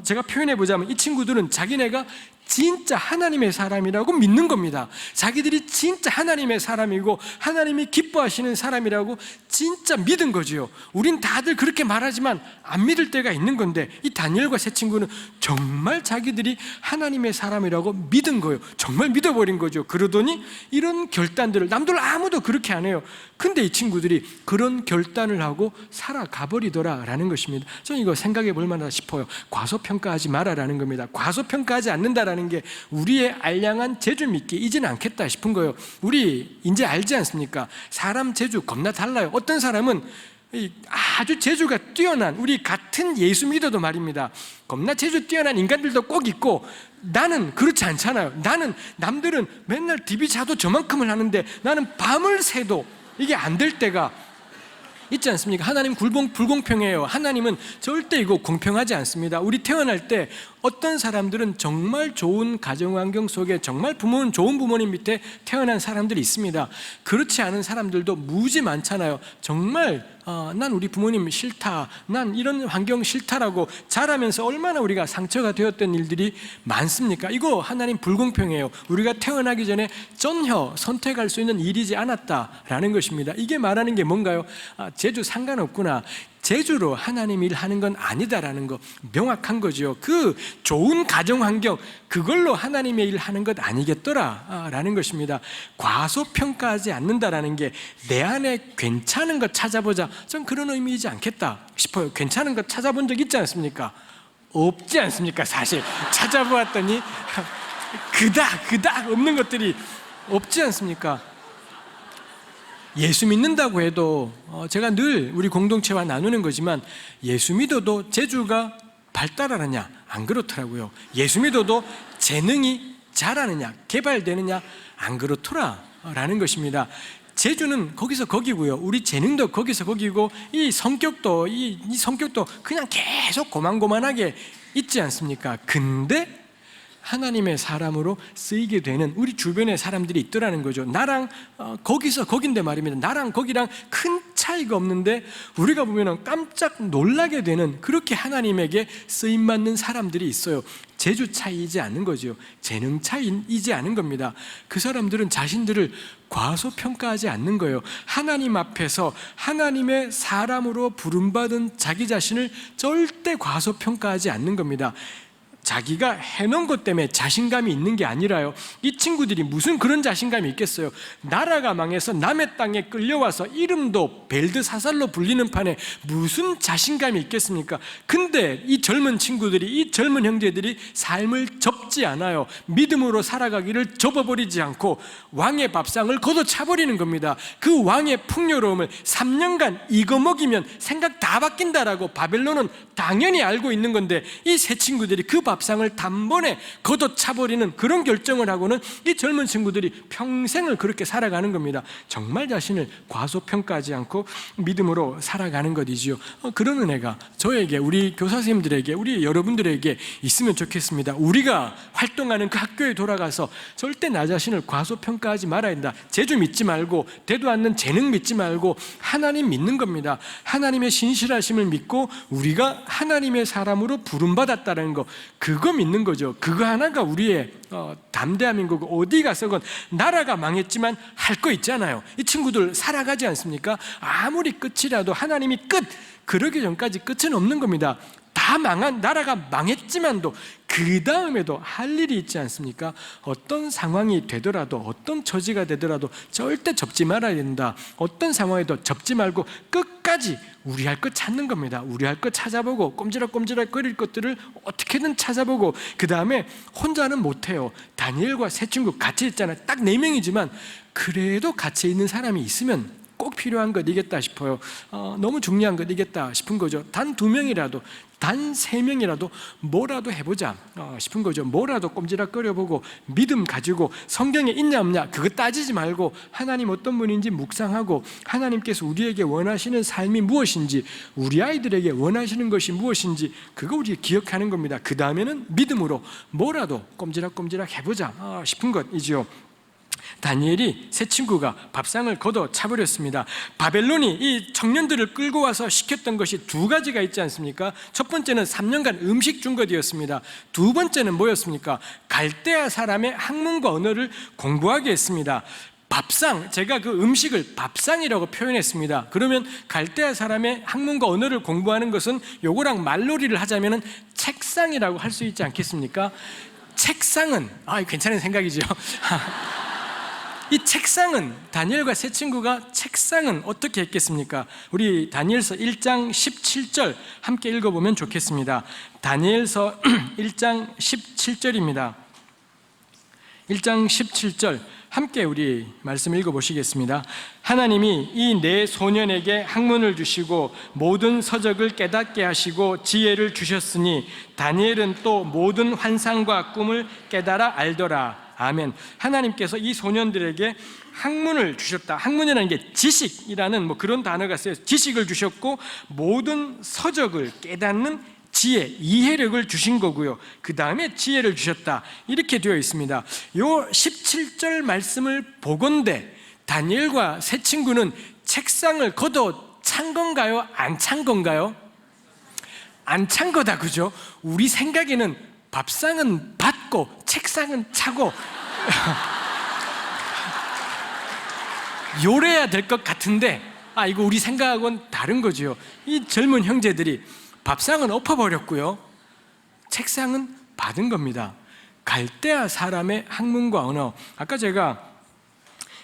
제가 표현해 보자면 이 친구들은 자기네가 진짜 하나님의 사람이라고 믿는 겁니다. 자기들이 진짜 하나님의 사람이고 하나님이 기뻐하시는 사람이라고 진짜 믿은 거지요. 우린 다들 그렇게 말하지만 안 믿을 때가 있는 건데 이 다니엘과 세 친구는 정말 자기들이 하나님의 사람이라고 믿은 거예요. 정말 믿어버린 거죠. 그러더니 이런 결단들을 남들 아무도 그렇게 안 해요. 근데 이 친구들이 그런 결단을 하고 살아가 버리더라라는 것입니다. 저는 이거 생각해 볼 만하다 싶어요. 과소평가하지 마라라는 겁니다. 과소평가하지 않는다라는 게 우리의 알량한 재주 믿기 이제는 않겠다 싶은 거예요. 우리 이제 알지 않습니까? 사람 재주 겁나 달라요. 어떤 사람은 아주 재주가 뛰어난 우리 같은 예수 믿어도 말입니다. 겁나 재주 뛰어난 인간들도 꼭 있고 나는 그렇지 않잖아요. 나는 남들은 맨날 TV 자도 저만큼을 하는데 나는 밤을 새도 이게 안 될 때가 있지 않습니까? 하나님 불공평해요. 하나님은 절대 이거 공평하지 않습니다. 우리 태어날 때 어떤 사람들은 정말 좋은 가정환경 속에 정말 좋은 부모님 밑에 태어난 사람들이 있습니다. 그렇지 않은 사람들도 무지 많잖아요. 정말 난 우리 부모님 싫다, 난 이런 환경 싫다라고 자라면서 얼마나 우리가 상처가 되었던 일들이 많습니까? 이거 하나님 불공평해요. 우리가 태어나기 전에 전혀 선택할 수 있는 일이지 않았다라는 것입니다. 이게 말하는 게 뭔가요? 재주 상관없구나. 재주로 하나님 일하는 건 아니다라는 거 명확한 거죠. 그 좋은 가정 환경 그걸로 하나님의 일하는 것 아니겠더라라는 것입니다. 과소평가하지 않는다라는 게 내 안에 괜찮은 것 찾아보자. 전 그런 의미이지 않겠다 싶어요. 괜찮은 것 찾아본 적 있지 않습니까? 없지 않습니까? 사실 찾아보았더니 그닥 없는 것들이 없지 않습니까? 예수 믿는다고 해도 제가 늘 우리 공동체와 나누는 거지만 예수 믿어도 재주가 발달하느냐? 안 그렇더라고요. 예수 믿어도 재능이 자라느냐? 개발되느냐? 안 그렇더라라는 것입니다. 재주는 거기서 거기고요. 우리 재능도 거기서 거기고 이 성격도 그냥 계속 고만고만하게 있지 않습니까? 근데 하나님의 사람으로 쓰이게 되는 우리 주변에 사람들이 있더라는 거죠. 나랑 거기서 거긴데 말입니다. 나랑 거기랑 큰 차이가 없는데 우리가 보면 깜짝 놀라게 되는 그렇게 하나님에게 쓰임받는 사람들이 있어요. 재주 차이이지 않은 거죠. 재능 차이이지 않은 겁니다. 그 사람들은 자신들을 과소평가하지 않는 거예요. 하나님 앞에서 하나님의 사람으로 부름받은 자기 자신을 절대 과소평가하지 않는 겁니다. 자기가 해놓은 것 때문에 자신감이 있는 게 아니라요, 이 친구들이 무슨 그런 자신감이 있겠어요. 나라가 망해서 남의 땅에 끌려와서 이름도 벨드사살로 불리는 판에 무슨 자신감이 있겠습니까? 근데 이 젊은 친구들이, 이 젊은 형제들이 삶을 접지 않아요. 믿음으로 살아가기를 접어버리지 않고 왕의 밥상을 걷어차버리는 겁니다. 그 왕의 풍요로움을 3년간 이거 먹이면 생각 다 바뀐다라고 바벨론은 당연히 알고 있는 건데, 이 새 친구들이 그 밥상을 단번에 걷어차버리는 그런 결정을 하고는 이 젊은 친구들이 평생을 그렇게 살아가는 겁니다. 정말 자신을 과소평가하지 않고 믿음으로 살아가는 것이지요. 그런 은혜가 저에게, 우리 교사 선생님들에게, 우리 여러분들에게 있으면 좋겠습니다. 우리가 활동하는 그 학교에 돌아가서 절대 나 자신을 과소평가하지 말아야 된다. 재주 믿지 말고, 되도 않는 재능 믿지 말고 하나님 믿는 겁니다. 하나님의 신실하심을 믿고 우리가 하나님의 사람으로 부름받았다는 거, 그거 믿는 거죠. 그거 하나가 우리의 담대함인 거고, 어디 가서건 나라가 망했지만 할 거 있잖아요. 이 친구들 살아가지 않습니까? 아무리 끝이라도 하나님이 끝, 그러기 전까지 끝은 없는 겁니다. 다 망한, 나라가 망했지만도 그 다음에도 할 일이 있지 않습니까? 어떤 상황이 되더라도, 어떤 처지가 되더라도 절대 접지 말아야 된다. 어떤 상황에도 접지 말고 끝까지 우리 할 것 찾는 겁니다. 우리 할 것 찾아보고 꼼지락꼼지락 거릴 것들을 어떻게든 찾아보고, 그 다음에 혼자는 못해요. 다니엘과 세 친구 같이 있잖아요. 딱 4명이지만 그래도 같이 있는 사람이 있으면 꼭 필요한 것이겠다 싶어요. 너무 중요한 것이겠다 싶은 거죠. 단 2명이라도, 단 3명이라도 뭐라도 해보자 싶은 거죠. 뭐라도 꼼지락거려보고 믿음 가지고 성경에 있냐 없냐 그거 따지지 말고 하나님 어떤 분인지 묵상하고, 하나님께서 우리에게 원하시는 삶이 무엇인지, 우리 아이들에게 원하시는 것이 무엇인지 그거 우리가 기억하는 겁니다. 그 다음에는 믿음으로 뭐라도 꼼지락꼼지락 해보자 싶은 것이죠. 다니엘이 세 친구가 밥상을 걷어 차버렸습니다. 바벨론이 이 청년들을 끌고 와서 시켰던 것이 2가지가 있지 않습니까? 첫 번째는 3년간 음식 준 것이었습니다. 두 번째는 뭐였습니까? 갈대아 사람의 학문과 언어를 공부하게 했습니다. 밥상, 제가 그 음식을 밥상이라고 표현했습니다. 그러면 갈대아 사람의 학문과 언어를 공부하는 것은 요거랑 말놀이를 하자면 책상이라고 할 수 있지 않겠습니까? 책상은 괜찮은 생각이죠. 이 책상은, 다니엘과 세 친구가 책상은 어떻게 했겠습니까? 우리 다니엘서 1장 17절 함께 읽어보면 좋겠습니다. 다니엘서 1장 17절입니다. 1장 17절 함께 우리 말씀 읽어보시겠습니다. 하나님이 이 네 소년에게 학문을 주시고 모든 서적을 깨닫게 하시고 지혜를 주셨으니 다니엘은 또 모든 환상과 꿈을 깨달아 알더라. 아멘. 하나님께서 이 소년들에게 학문을 주셨다. 학문이라는 게 지식이라는 그런 단어가 쓰여요. 지식을 주셨고 모든 서적을 깨닫는 지혜, 이해력을 주신 거고요. 그 다음에 지혜를 주셨다. 이렇게 되어 있습니다. 요 17절 말씀을 보건대 다니엘과 세 친구는 책상을 걷어 찬 건가요? 안 찬 건가요? 안 찬 거다, 그죠? 우리 생각에는 밥상은 받고 책상은 차고 요래야 될 것 같은데 이거 우리 생각하고는 다른 거죠. 이 젊은 형제들이 밥상은 엎어버렸고요, 책상은 받은 겁니다. 갈대아 사람의 학문과 언어, 아까 제가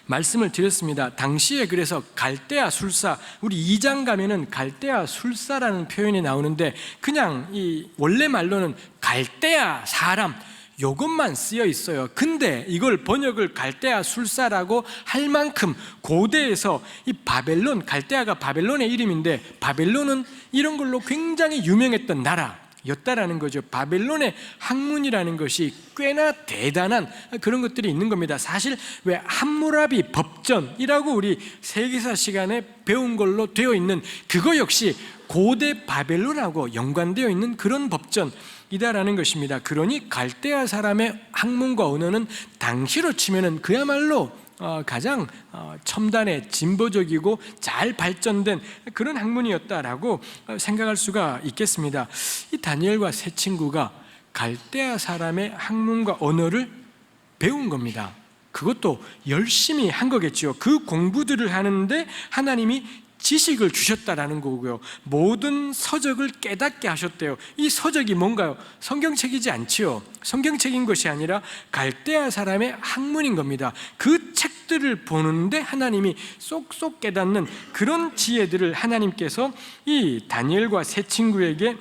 말씀을 드렸습니다. 당시에 그래서 갈대아 술사, 우리 2장 가면은 갈대아 술사라는 표현이 나오는데 그냥 이 원래 말로는 갈대아 사람, 요것만 쓰여 있어요. 근데 이걸 번역을 갈대아 술사라고 할 만큼 고대에서 이 바벨론, 갈대아가 바벨론의 이름인데 바벨론은 이런 걸로 굉장히 유명했던 나라였다라는 거죠. 바벨론의 학문이라는 것이 꽤나 대단한 그런 것들이 있는 겁니다. 사실 왜 함무라비 법전이라고 우리 세계사 시간에 배운 걸로 되어 있는 그거 역시 고대 바벨론하고 연관되어 있는 그런 법전이다라는 것입니다. 그러니 갈대아 사람의 학문과 언어는 당시로 치면은 그야말로 가장 첨단의 진보적이고 잘 발전된 그런 학문이었다라고 생각할 수가 있겠습니다. 이 다니엘과 세 친구가 갈대아 사람의 학문과 언어를 배운 겁니다. 그것도 열심히 한 거겠죠. 그 공부들을 하는데 하나님이 지식을 주셨다라는 거고요. 모든 서적을 깨닫게 하셨대요. 이 서적이 뭔가요? 성경책이지 않지요. 성경책인 것이 아니라 갈대아 사람의 학문인 겁니다. 그 책들을 보는데 하나님이 쏙쏙 깨닫는 그런 지혜들을 하나님께서 이 다니엘과 세 친구에게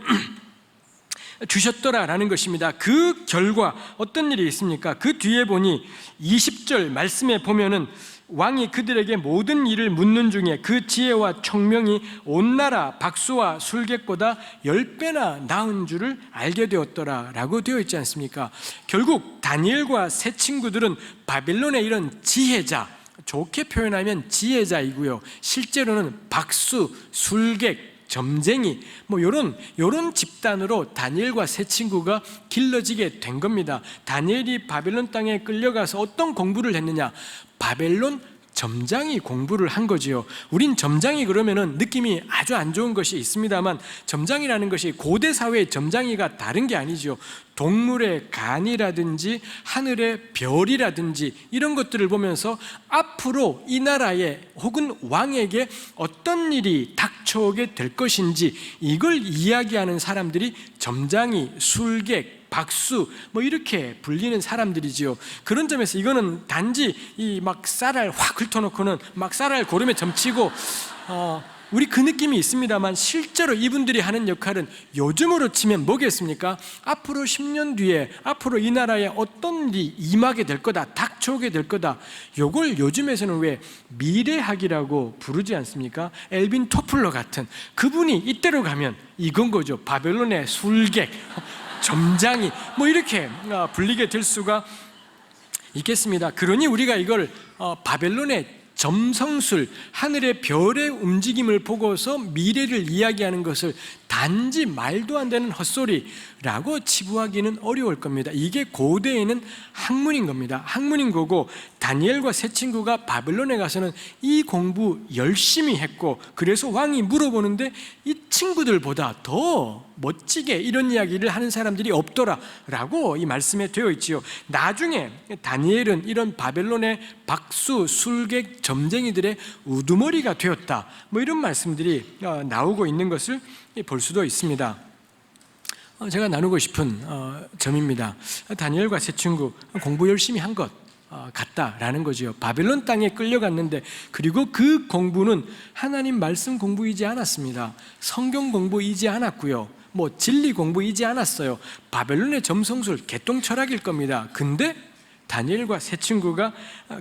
주셨더라라는 것입니다. 그 결과 어떤 일이 있습니까? 그 뒤에 보니 20절 말씀에 보면은 왕이 그들에게 모든 일을 묻는 중에 그 지혜와 총명이 온 나라 박수와 술객보다 10배나 나은 줄을 알게 되었더라라고 되어 있지 않습니까? 결국 다니엘과 세 친구들은 바벨론의 이런 지혜자, 좋게 표현하면 지혜자이고요, 실제로는 박수, 술객, 점쟁이 요런 집단으로 다니엘과 세 친구가 길러지게 된 겁니다. 다니엘이 바벨론 땅에 끌려가서 어떤 공부를 했느냐? 바벨론 점장이 공부를 한 거지요. 우린 점장이 그러면은 느낌이 아주 안 좋은 것이 있습니다만 점장이라는 것이 고대 사회의 점장이가 다른 게 아니죠. 동물의 간이라든지 하늘의 별이라든지 이런 것들을 보면서 앞으로 이 나라에 혹은 왕에게 어떤 일이 닥쳐오게 될 것인지 이걸 이야기하는 사람들이 점장이, 술객, 박수 이렇게 불리는 사람들이지요. 그런 점에서 이거는 단지 이 막 쌀알 확 훑어놓고는 막 쌀알 고름에 점치고 우리 그 느낌이 있습니다만 실제로 이분들이 하는 역할은 요즘으로 치면 뭐겠습니까? 앞으로 10년 뒤에 앞으로 이 나라에 어떤 일이 임하게 될 거다, 닥쳐오게 될 거다, 요걸 요즘에서는 왜 미래학이라고 부르지 않습니까? 엘빈 토플러 같은 그분이 이때로 가면 이건 거죠. 바벨론의 술객, 점장이 이렇게 불리게 될 수가 있겠습니다. 그러니 우리가 이걸 바벨론의 점성술, 하늘의 별의 움직임을 보고서 미래를 이야기하는 것을 단지 말도 안 되는 헛소리라고 치부하기는 어려울 겁니다. 이게 고대에는 학문인 겁니다. 학문인 거고 다니엘과 세 친구가 바벨론에 가서는 이 공부 열심히 했고 그래서 왕이 물어보는데 이 친구들보다 더 멋지게 이런 이야기를 하는 사람들이 없더라라고 이 말씀에 되어 있지요. 나중에 다니엘은 이런 바벨론의 박수, 술객, 점쟁이들의 우두머리가 되었다 이런 말씀들이 나오고 있는 것을 볼 수도 있습니다. 제가 나누고 싶은 점입니다. 다니엘과 세 친구 공부 열심히 한 것 같다라는 거죠. 바벨론 땅에 끌려갔는데 그리고 그 공부는 하나님 말씀 공부이지 않았습니다. 성경 공부이지 않았고요, 진리 공부이지 않았어요. 바벨론의 점성술, 개똥철학일 겁니다. 근데 다니엘과 세 친구가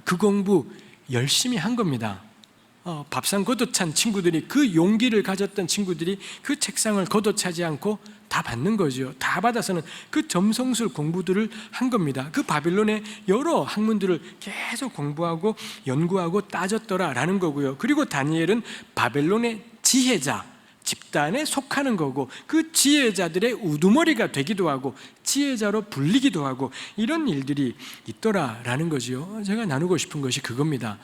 그 공부 열심히 한 겁니다. 밥상 걷어찬 친구들이, 그 용기를 가졌던 친구들이 그 책상을 걷어차지 않고 다 받는 거죠. 다 받아서는 그 점성술 공부들을 한 겁니다. 그 바빌론의 여러 학문들을 계속 공부하고 연구하고 따졌더라라는 거고요. 그리고 다니엘은 바벨론의 지혜자 집단에 속하는 거고 그 지혜자들의 우두머리가 되기도 하고 지혜자로 불리기도 하고 이런 일들이 있더라라는 거죠. 제가 나누고 싶은 것이 그겁니다.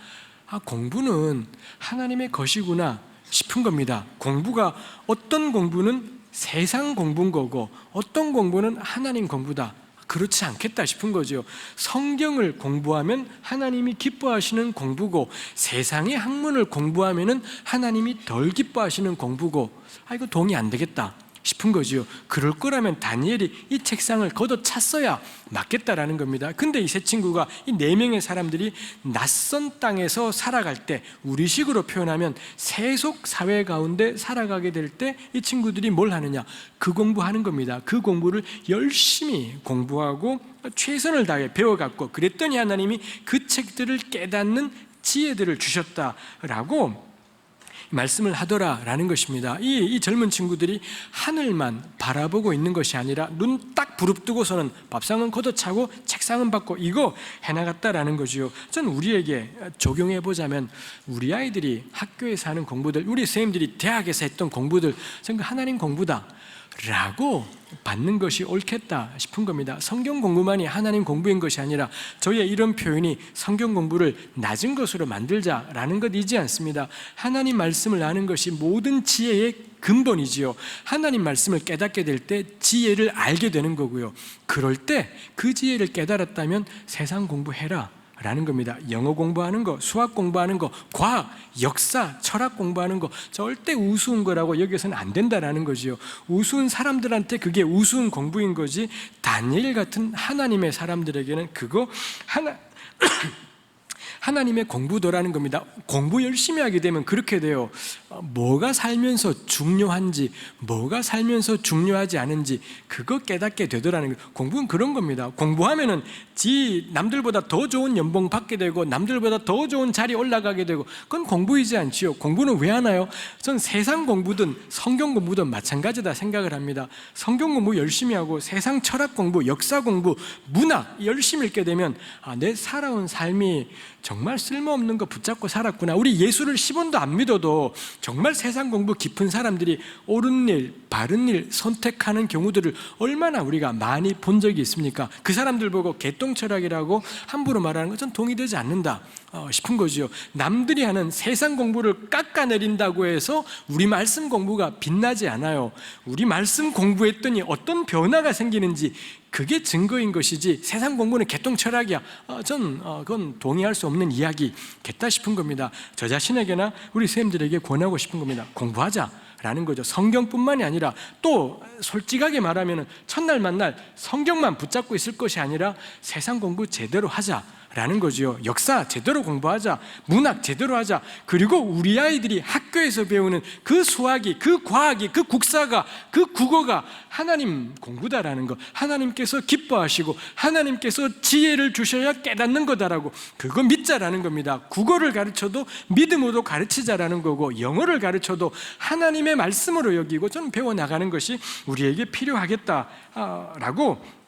공부는 하나님의 것이구나 싶은 겁니다. 공부가 어떤 공부는 세상 공부인 거고 어떤 공부는 하나님 공부다, 그렇지 않겠다 싶은 거죠. 성경을 공부하면 하나님이 기뻐하시는 공부고 세상의 학문을 공부하면 하나님이 덜 기뻐하시는 공부고 이거 동의 안 되겠다, 싶은 거지요. 그럴 거라면 다니엘이 이 책상을 걷어찼어야 맞겠다라는 겁니다. 근데 이 세 친구가, 이 네 명의 사람들이 낯선 땅에서 살아갈 때, 우리식으로 표현하면 세속 사회 가운데 살아가게 될 때 이 친구들이 뭘 하느냐? 그 공부하는 겁니다. 그 공부를 열심히 공부하고 최선을 다해 배워갔고, 그랬더니 하나님이 그 책들을 깨닫는 지혜들을 주셨다라고 말씀을 하더라라는 것입니다. 이 젊은 친구들이 하늘만 바라보고 있는 것이 아니라 눈 딱 부릅뜨고서는 밥상은 걷어차고 책상은 받고 이거 해나갔다라는 거지요. 전 우리에게 적용해 보자면, 우리 아이들이 학교에서 하는 공부들, 우리 선생님들이 대학에서 했던 공부들 전부 하나님 공부다 라고 받는 것이 옳겠다 싶은 겁니다. 성경 공부만이 하나님 공부인 것이 아니라 저희의 이런 표현이 성경 공부를 낮은 것으로 만들자라는 것이지 않습니다. 하나님 말씀을 아는 것이 모든 지혜의 근본이지요. 하나님 말씀을 깨닫게 될 때 지혜를 알게 되는 거고요. 그럴 때 그 지혜를 깨달았다면 세상 공부해라 라는 겁니다. 영어 공부하는 거, 수학 공부하는 거, 과학, 역사, 철학 공부하는 거 절대 우스운 거라고 여기서는 안 된다라는 거지요. 우스운 사람들한테 그게 우스운 공부인 거지, 다니엘 같은 하나님의 사람들에게는 그거 하나님의 공부도라는 겁니다. 공부 열심히 하게 되면 그렇게 돼요. 뭐가 살면서 중요한지, 뭐가 살면서 중요하지 않은지 그거 깨닫게 되더라는 거예요. 공부는 그런 겁니다. 공부하면은 남들보다 더 좋은 연봉 받게 되고 남들보다 더 좋은 자리 올라가게 되고, 그건 공부이지 않지요. 공부는 왜 하나요? 전 세상 공부든 성경 공부든 마찬가지다 생각을 합니다. 성경 공부 열심히 하고 세상 철학 공부, 역사 공부, 문학 열심히 읽게 되면 내 살아온 삶이 정말 쓸모없는 거 붙잡고 살았구나. 우리 예수를 10원도 안 믿어도 정말 세상 공부 깊은 사람들이 옳은 일, 바른 일 선택하는 경우들을 얼마나 우리가 많이 본 적이 있습니까? 그 사람들 보고 개똥철학이라고 함부로 말하는 것은 동의되지 않는다 싶은 거지요. 남들이 하는 세상 공부를 깎아내린다고 해서 우리 말씀 공부가 빛나지 않아요. 우리 말씀 공부했더니 어떤 변화가 생기는지 그게 증거인 것이지, 세상 공부는 개똥철학이야, 그건 동의할 수 없는 이야기겠다 싶은 겁니다. 저 자신에게나 우리 선생님들에게 권하고 싶은 겁니다. 공부하자라는 거죠. 성경뿐만이 아니라 또 솔직하게 말하면 첫날 만날 성경만 붙잡고 있을 것이 아니라 세상 공부 제대로 하자 라는 거죠. 역사 제대로 공부하자, 문학 제대로 하자. 그리고 우리 아이들이 학교에서 배우는 그 수학이, 그 과학이, 그 국사가, 그 국어가 하나님 공부다라는 거, 하나님께서 기뻐하시고 하나님께서 지혜를 주셔야 깨닫는 거다라고, 그거 믿자라는 겁니다. 국어를 가르쳐도 믿음으로 가르치자라는 거고, 영어를 가르쳐도 하나님의 말씀으로 여기고 좀 배워나가는 것이 우리에게 필요하겠다라고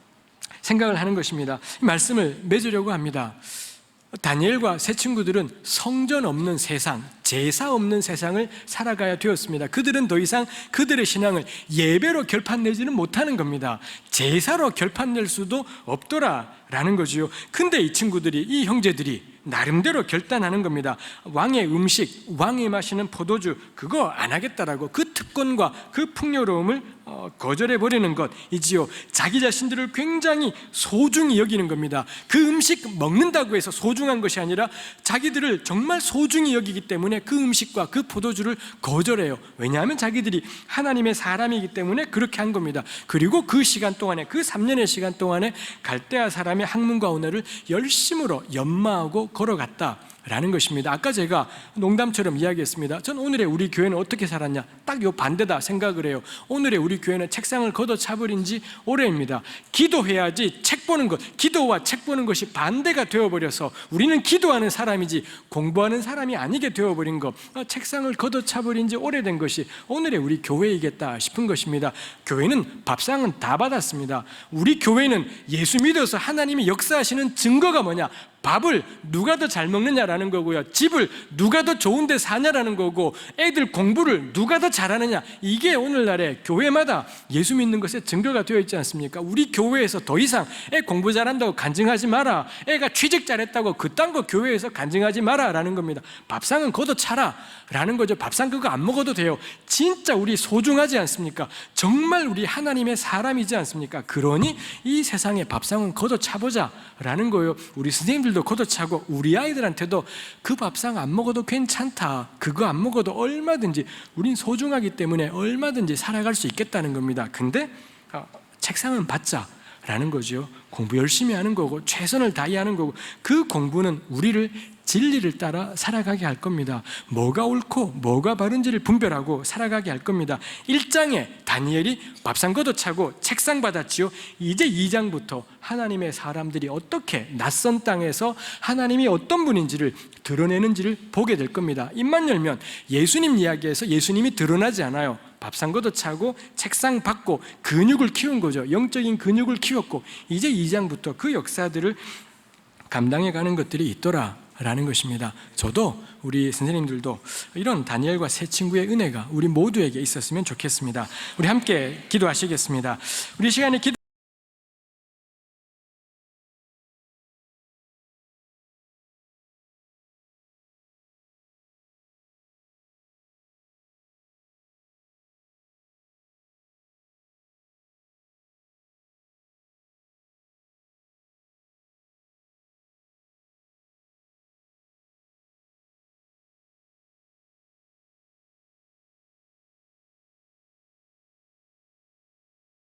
생각을 하는 것입니다. 이 말씀을 맺으려고 합니다. 다니엘과 세 친구들은 성전 없는 세상, 제사 없는 세상을 살아가야 되었습니다. 그들은 더 이상 그들의 신앙을 예배로 결판내지는 못하는 겁니다. 제사로 결판낼 수도 없더라라는 거지요. 근데 이 친구들이, 이 형제들이 나름대로 결단하는 겁니다. 왕의 음식, 왕이 마시는 포도주 그거 안 하겠다라고, 그 특권과 그 풍요로움을 거절해버리는 것이지요. 자기 자신들을 굉장히 소중히 여기는 겁니다. 그 음식 먹는다고 해서 소중한 것이 아니라 자기들을 정말 소중히 여기기 때문에 그 음식과 그 포도주를 거절해요. 왜냐하면 자기들이 하나님의 사람이기 때문에 그렇게 한 겁니다. 그리고 그 시간 동안에, 그 3년의 시간 동안에 갈대아 사람의 학문과 언어를 열심으로 연마하고 걸어갔다 라는 것입니다. 아까 제가 농담처럼 이야기했습니다. 전 오늘의 우리 교회는 어떻게 살았냐, 딱 요 반대다 생각을 해요. 오늘의 우리 교회는 책상을 걷어차버린 지 오래입니다. 기도해야지 책 보는 것, 기도와 책 보는 것이 반대가 되어버려서 우리는 기도하는 사람이지 공부하는 사람이 아니게 되어버린 것, 책상을 걷어차버린 지 오래된 것이 오늘의 우리 교회이겠다 싶은 것입니다. 교회는 밥상은 다 받았습니다. 우리 교회는 예수 믿어서 하나님이 역사하시는 증거가 뭐냐, 밥을 누가 더 잘 먹느냐라는 거고요, 집을 누가 더 좋은 데 사냐라는 거고, 애들 공부를 누가 더 잘하느냐, 이게 오늘날의 교회마다 예수 믿는 것에 증거가 되어 있지 않습니까? 우리 교회에서 더 이상 애 공부 잘한다고 간증하지 마라, 애가 취직 잘했다고 그딴 거 교회에서 간증하지 마라 라는 겁니다. 밥상은 걷어차라 라는 거죠. 밥상 그거 안 먹어도 돼요. 진짜 우리 소중하지 않습니까? 정말 우리 하나님의 사람이지 않습니까? 그러니 이 세상의 밥상은 걷어차보자 라는 거예요. 우리 선생님들 우리들도 걷어차고 우리 아이들한테도 그 밥상 안 먹어도 괜찮다, 그거 안 먹어도 얼마든지 우린 소중하기 때문에 얼마든지 살아갈 수 있겠다는 겁니다. 근데 책상은 받자라는 거죠. 공부 열심히 하는 거고 최선을 다해 하는 거고, 그 공부는 우리를 진리를 따라 살아가게 할 겁니다. 뭐가 옳고 뭐가 바른지를 분별하고 살아가게 할 겁니다. 1장에 다니엘이 밥상 걷어차고 책상 받았지요. 이제 2장부터 하나님의 사람들이 어떻게 낯선 땅에서 하나님이 어떤 분인지를 드러내는지를 보게 될 겁니다. 입만 열면 예수님 이야기에서 예수님이 드러나지 않아요. 밥상 걷어차고 책상 받고 근육을 키운 거죠. 영적인 근육을 키웠고, 이제 2장부터 그 역사들을 감당해 가는 것들이 있더라라는 것입니다. 저도 우리 선생님들도 이런 다니엘과 세 친구의 은혜가 우리 모두에게 있었으면 좋겠습니다. 우리 함께 기도하시겠습니다. 우리 시간에 기도